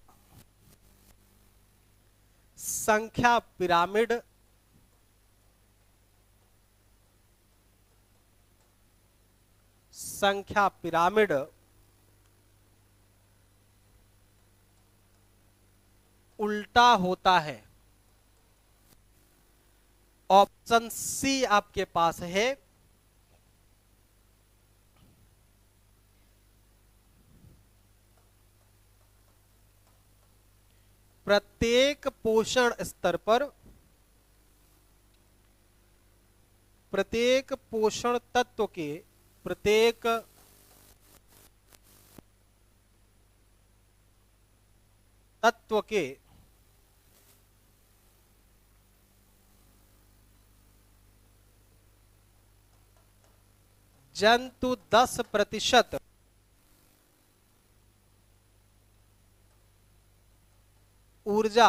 संख्या पिरामिड, संख्या पिरामिड उल्टा होता है। ऑप्शन सी आपके पास है, प्रत्येक पोषण स्तर पर, प्रत्येक पोषण तत्व के, प्रत्येक तत्व के जंतु 10% ऊर्जा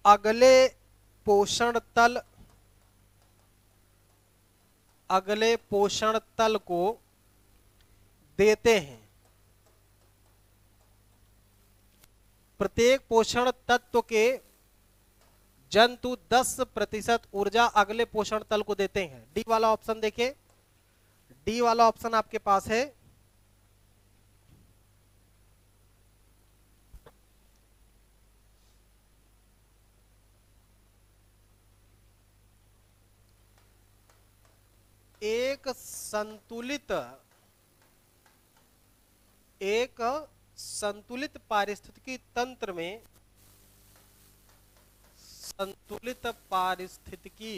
अगले पोषण तल, अगले पोषण तल को देते हैं। प्रत्येक पोषण तत्व के जंतु 10% ऊर्जा अगले पोषण तल को देते हैं। डी वाला ऑप्शन देखिए, डी वाला ऑप्शन आपके पास है। एक संतुलित, एक संतुलित पारिस्थितिकी तंत्र में, संतुलित पारिस्थितिकी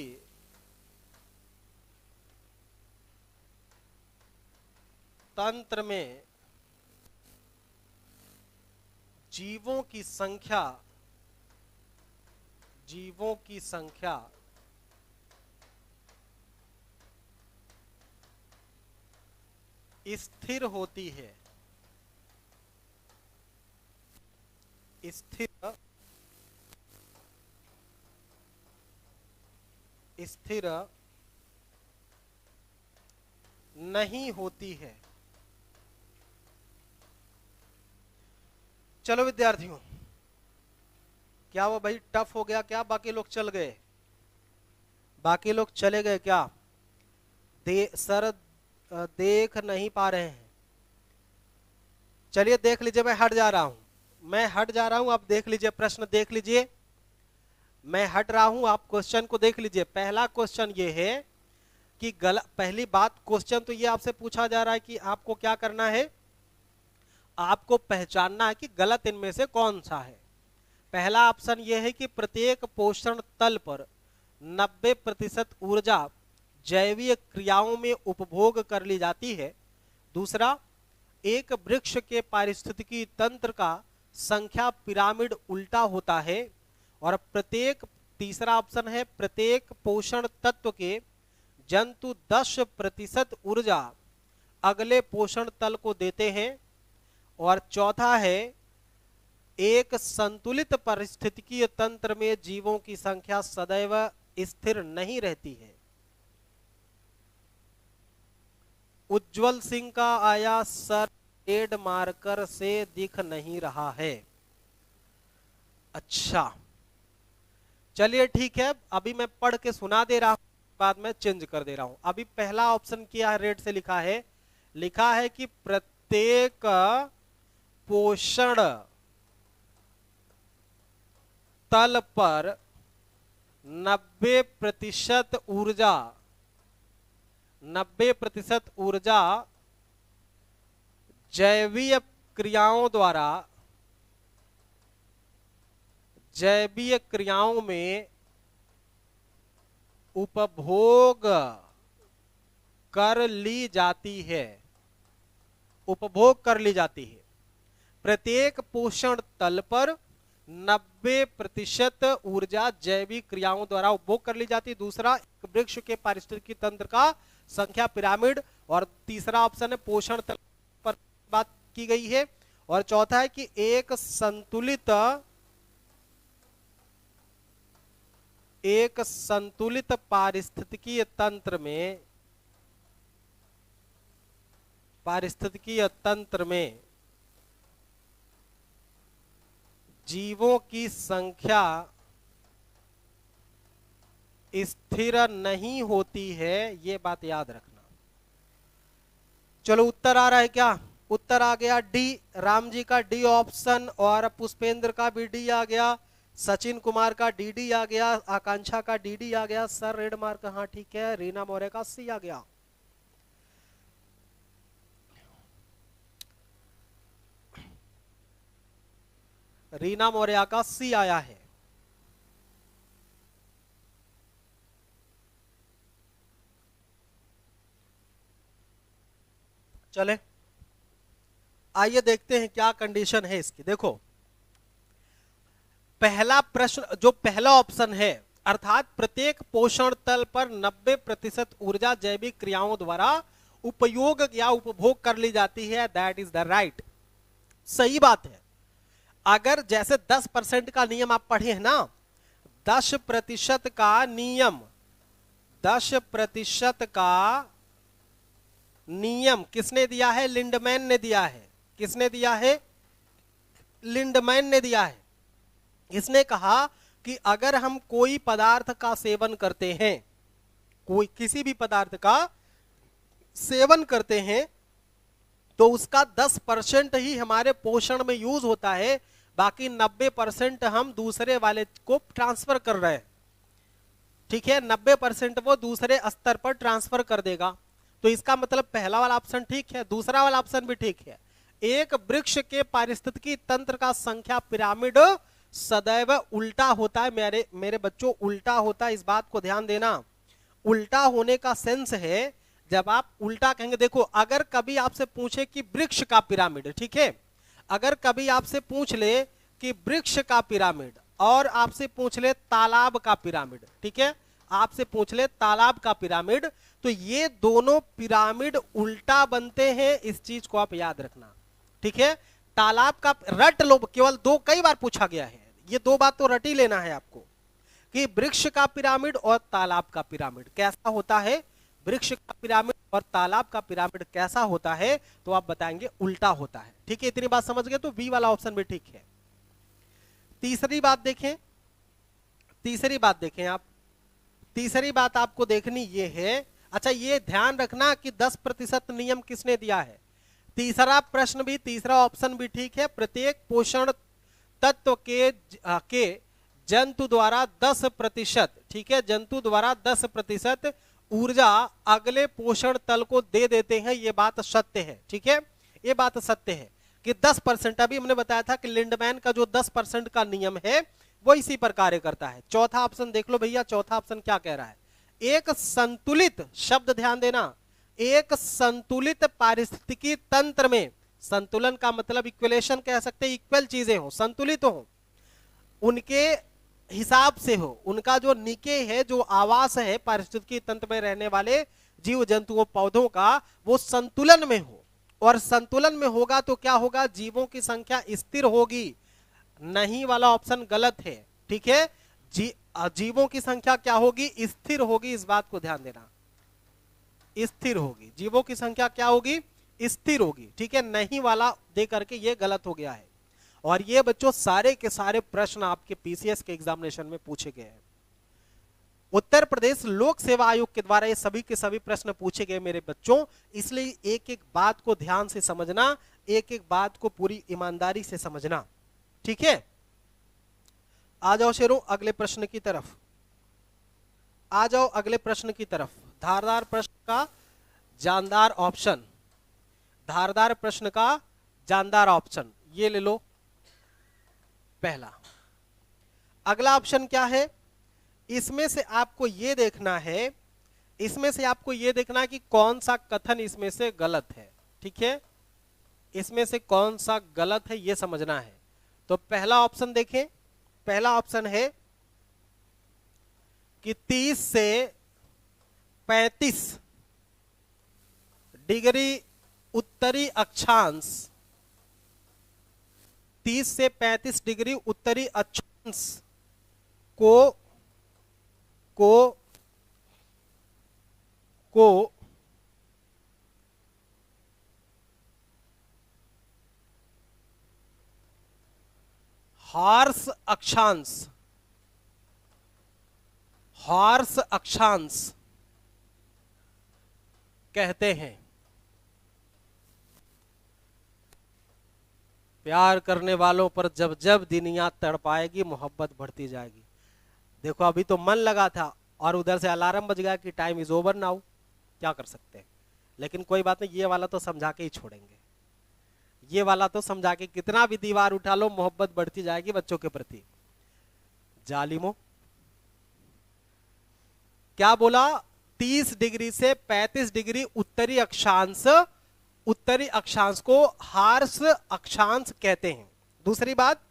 तंत्र में जीवों की संख्या, जीवों की संख्या स्थिर होती है। स्थिर, स्थिर नहीं होती है। चलो विद्यार्थियों, क्या वो भाई टफ हो गया क्या? बाकी लोग चल गए, बाकी लोग चले गए क्या? सर देख नहीं पा रहे हैं। चलिए देख लीजिए, मैं हट जा रहा हूं, मैं हट जा रहा हूं, आप देख लीजिए, प्रश्न देख लीजिए, मैं हट रहा हूं, आप क्वेश्चन को देख लीजिए। पहला क्वेश्चन ये है कि पहली बात, क्वेश्चन तो ये आपसे पूछा जा रहा है कि आपको क्या करना है, आपको पहचानना है कि गलत इनमें से कौन सा है। पहला ऑप्शन यह है कि प्रत्येक पोषण तल पर 90% ऊर्जा जैविक क्रियाओं में उपभोग कर ली जाती है। दूसरा, एक वृक्ष के पारिस्थितिकी तंत्र का संख्या पिरामिड उल्टा होता है। और तीसरा ऑप्शन है, प्रत्येक पोषण तत्व के जंतु 10% ऊर्जा अगले पोषण तल को देते हैं। और चौथा है, एक संतुलित पारिस्थितिकीय तंत्र में जीवों की संख्या सदैव स्थिर नहीं रहती है। उज्जवल सिंह का आया सर रेड मार्कर से दिख नहीं रहा है। अच्छा चलिए ठीक है, अभी मैं पढ़ के सुना दे रहा हूं, बाद में चेंज कर दे रहा हूं। अभी पहला ऑप्शन क्या है, रेड से लिखा है, लिखा है कि प्रत्येक पोषण तल पर 90% ऊर्जा जैविक क्रियाओं में उपभोग कर ली जाती है, उपभोग कर ली जाती है। प्रत्येक पोषण तल पर 90% ऊर्जा जैविक क्रियाओं द्वारा उपभोग कर ली जाती है। दूसरा, एक वृक्ष के पारिस्थितिकी तंत्र का संख्या पिरामिड। और तीसरा ऑप्शन है पोषण तल पर बात की गई है। और चौथा है कि एक संतुलित पारिस्थितिकीय तंत्र में जीवों की संख्या स्थिर नहीं होती है, ये बात याद रखना। चलो उत्तर आ रहा है क्या? उत्तर आ गया डी, राम जी का डी ऑप्शन, और पुष्पेंद्र का भी डी आ गया, सचिन कुमार का डी आ गया, आकांक्षा का डी आ गया। सर रेड मार्क, हाँ ठीक है। रीना मौर्य का सी आ गया। रीना मौर्य का सी आया है। चले आइए देखते हैं क्या कंडीशन है इसकी। देखो पहला प्रश्न, जो पहला ऑप्शन है, अर्थात प्रत्येक पोषण तल पर 90% ऊर्जा जैविक क्रियाओं द्वारा उपयोग या उपभोग कर ली जाती है, दैट इज द राइट, सही बात है। अगर जैसे 10% का नियम आप पढ़े हैं ना, 10% का नियम, 10% का नियम किसने दिया है? लिंडमैन ने दिया है। किसने दिया है? लिंडमैन ने दिया है। इसने कहा कि अगर हम कोई पदार्थ का सेवन करते हैं, कोई किसी भी पदार्थ का सेवन करते हैं, तो उसका 10% ही हमारे पोषण में यूज होता है, बाकी 90% हम दूसरे वाले को ट्रांसफर कर रहे हैं। ठीक है, 90% वो दूसरे स्तर पर ट्रांसफर कर देगा। तो इसका मतलब पहला वाला ऑप्शन ठीक है, दूसरा वाला ऑप्शन भी ठीक है। एक वृक्ष के पारिस्थितिकी तंत्र का संख्या पिरामिड सदैव उल्टा होता है। मेरे बच्चों, उल्टा होता है, इस बात को ध्यान देना। उल्टा होने का सेंस है, जब आप उल्टा कहेंगे, देखो अगर कभी आपसे पूछे कि वृक्ष का पिरामिड, ठीक है, अगर कभी आपसे पूछ ले कि वृक्ष का पिरामिड और आपसे पूछ ले तालाब का पिरामिड, ठीक है, आपसे पूछ ले तालाब का पिरामिड, तो ये दोनों पिरामिड उल्टा बनते हैं, इस चीज को आप याद रखना। ठीक है, तालाब का रट लो, केवल दो, कई बार पूछा गया है, ये दो बात तो रट ही लेना है आपको कि वृक्ष का पिरामिड और तालाब का पिरामिड कैसा होता है। वृक्ष का पिरामिड और तालाब का पिरामिड कैसा होता है, तो आप बताएंगे उल्टा होता है। ठीक है, इतनी बात समझ गए, तो बी वाला ऑप्शन भी ठीक है। तीसरी बात देखें, तीसरी बात देखें आप, तीसरी बात आपको देखनी ये है, अच्छा ये ध्यान रखना कि 10% नियम किसने दिया है। तीसरा प्रश्न भी, तीसरा ऑप्शन भी ठीक है। प्रत्येक पोषण तत्व के जंतु द्वारा 10%, ठीक है, जंतु द्वारा 10% ऊर्जा अगले पोषण तल को दे देते हैं, ये बात सत्य है, ठीक है, ये बात सत्य है कि 10%। अभी हमने बताया था कि लिंडमैन का जो 10% का नियम है वो इसी पर कार्य करता है। चौथा ऑप्शन देख लो भैया, चौथा ऑप्शन क्या कह रहा है, एक संतुलित, शब्द ध्यान देना, एक संतुलित पारिस्थितिकी तंत्र में, संतुलन का मतलब इक्विलेशन कह सकते हैं, इक्वल चीजें हो, संतुलित हो, उनके हिसाब से हो, उनका जो निके है, जो आवास है पारिस्थितिकी तंत्र में रहने वाले जीव जंतुओं पौधों का, वो संतुलन में हो। और संतुलन में होगा तो क्या होगा, जीवों की संख्या स्थिर होगी। नहीं वाला ऑप्शन गलत है, ठीक है, जीवों की संख्या क्या होगी, स्थिर होगी, इस बात को ध्यान देना, स्थिर होगी, जीवों की संख्या क्या होगी, स्थिर होगी, ठीक है। नहीं वाला दे करके ये गलत हो गया है। और ये बच्चों सारे के सारे प्रश्न आपके पीसीएस के एग्जामिनेशन में पूछे गए हैं। उत्तर प्रदेश लोक सेवा आयोग के द्वारा ये सभी के सभी प्रश्न पूछे गए मेरे बच्चों, इसलिए एक एक बात को ध्यान से समझना, एक एक बात को पूरी ईमानदारी से समझना, ठीक है। आ जाओ शेरों अगले प्रश्न की तरफ, आ जाओ अगले प्रश्न की तरफ। धारदार प्रश्न का जानदार ऑप्शन, धारदार प्रश्न का जानदार ऑप्शन ये ले लो पहला। अगला ऑप्शन क्या है, इसमें से आपको ये देखना है, इसमें से आपको ये देखना है कि कौन सा कथन इसमें से गलत है, ठीक है, इसमें से कौन सा गलत है ये समझना है। तो पहला ऑप्शन देखें, पहला ऑप्शन है कि 30 से 35 डिग्री उत्तरी अक्षांश, 30 से 35 डिग्री उत्तरी अक्षांश को हॉर्स अक्षांश, हॉर्स अक्षांश कहते हैं। प्यार करने वालों पर जब जब दुनिया तड़पाएगी, मोहब्बत बढ़ती जाएगी। देखो अभी तो मन लगा था और उधर से अलार्म बज गया कि टाइम इज ओवर नाउ, क्या कर सकते हैं। लेकिन कोई बात नहीं, ये वाला तो समझा के ही छोड़ेंगे, ये वाला तो समझा के, कितना भी दीवार उठा लो मोहब्बत बढ़ती जाएगी बच्चों के प्रति। जालिमो क्या बोला, 30 डिग्री से 35 डिग्री उत्तरी अक्षांश, उत्तरी अक्षांश को हार्स अक्षांश कहते हैं। दूसरी बात,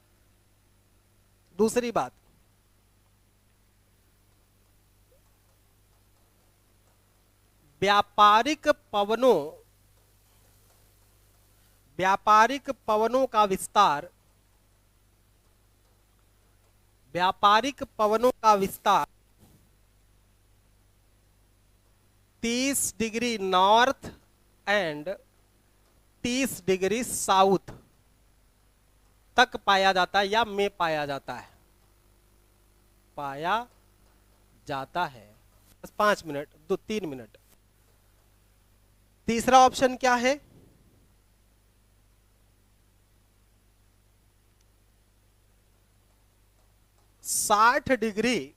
दूसरी बात, व्यापारिक पवनों, व्यापारिक पवनों का विस्तार, व्यापारिक पवनों का विस्तार 30 degree north and 30 degree south तक पाया जाता है या में पाया जाता है, पाया जाता है। बस 5 मिनट, 2-3 मिनट। तीसरा ऑप्शन क्या है, साठ डिग्री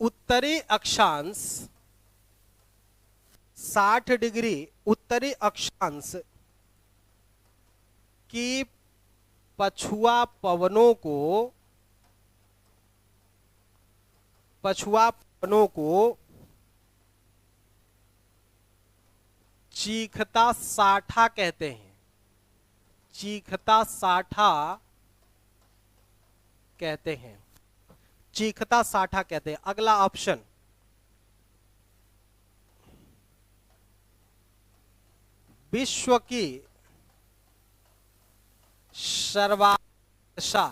उत्तरी अक्षांश, 60 डिग्री उत्तरी अक्षांश की पछुआ पवनों को, पछुआ पवनों को चीखता साठा कहते हैं, चीखता साठा कहते हैं, चीखता साठा कहते हैं। अगला ऑप्शन, विश्व की सर्वाशा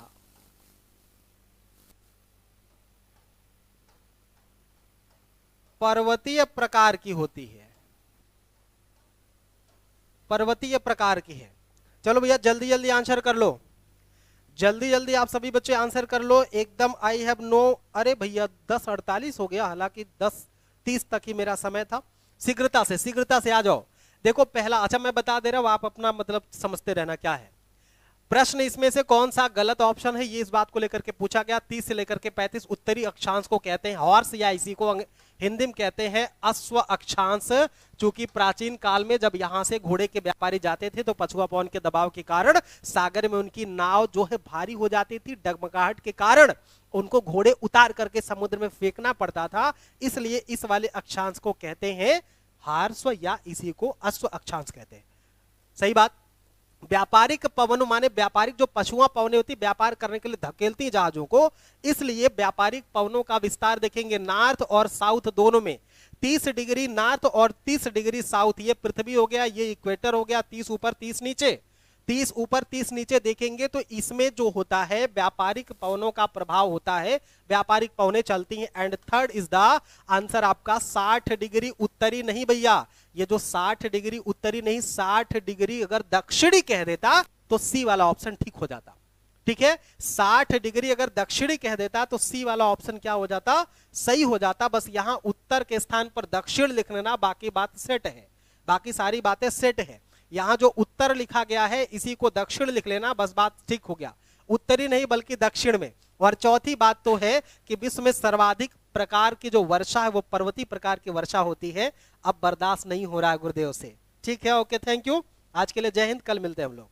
पर्वतीय प्रकार की होती है, पर्वतीय प्रकार की है। चलो भैया जल्दी जल्दी आंसर कर लो, जल्दी जल्दी आप सभी बच्चे आंसर कर लो एकदम। आई हैव नो, अरे भैया 10:48 हो गया, हालांकि 10:30 तक ही मेरा समय था। शीघ्रता से आ जाओ। देखो पहला, अच्छा मैं बता दे रहा हूं, आप अपना मतलब समझते रहना क्या है प्रश्न। इसमें से कौन सा गलत ऑप्शन है, ये इस बात को लेकर के पूछा गया। 30 से लेकर के 35 उत्तरी अक्षांश को कहते हैं हॉर्स, या इसी को हिंदी में कहते हैं अश्व अक्षांश। चूंकि प्राचीन काल में जब यहां से घोड़े के व्यापारी जाते थे तो पछुआ पवन के दबाव के कारण सागर में उनकी नाव जो है भारी हो जाती थी, डगमगाहट के कारण उनको घोड़े उतार करके समुद्र में फेंकना पड़ता था, इसलिए इस वाले अक्षांश को कहते हैं हार्स्व या इसी को अश्व अक्षांश कहते हैं। सही बात। व्यापारिक पवनों माने व्यापारिक जो पशुआ पवनें होती व्यापार करने के लिए धकेलती जहाजों को, इसलिए व्यापारिक पवनों का विस्तार देखेंगे नॉर्थ और साउथ दोनों में। 30 डिग्री नॉर्थ और 30 डिग्री साउथ, ये पृथ्वी हो गया, ये इक्वेटर हो गया। 30 ऊपर 30 नीचे, 30 ऊपर 30 नीचे देखेंगे तो इसमें जो होता है व्यापारिक पवनों का प्रभाव होता है, व्यापारिक पवनें चलती हैं। And third is the answer आपका 60 डिग्री उत्तरी नहीं भैया, ये जो 60 डिग्री उत्तरी नहीं 60 डिग्री अगर दक्षिणी कह देता तो सी वाला ऑप्शन ठीक हो जाता। ठीक है, 60 डिग्री अगर दक्षिणी कह देता तो सी वाला ऑप्शन क्या हो जाता, सही हो जाता। बस यहां उत्तर के स्थान पर दक्षिण लिख लेना, बाकी बात सेट है, बाकी सारी बातें सेट है। यहां जो उत्तर लिखा गया है इसी को दक्षिण लिख लेना, बस बात ठीक हो गया, उत्तरी नहीं बल्कि दक्षिण में। और चौथी बात तो है कि विश्व में सर्वाधिक प्रकार की जो वर्षा है वो पर्वतीय प्रकार की वर्षा होती है, अब बर्दाश्त नहीं हो रहा है गुरुदेव से। ठीक है, ओके, थैंक यू। आज के लिए जय हिंद, कल मिलते हैं हम लोग।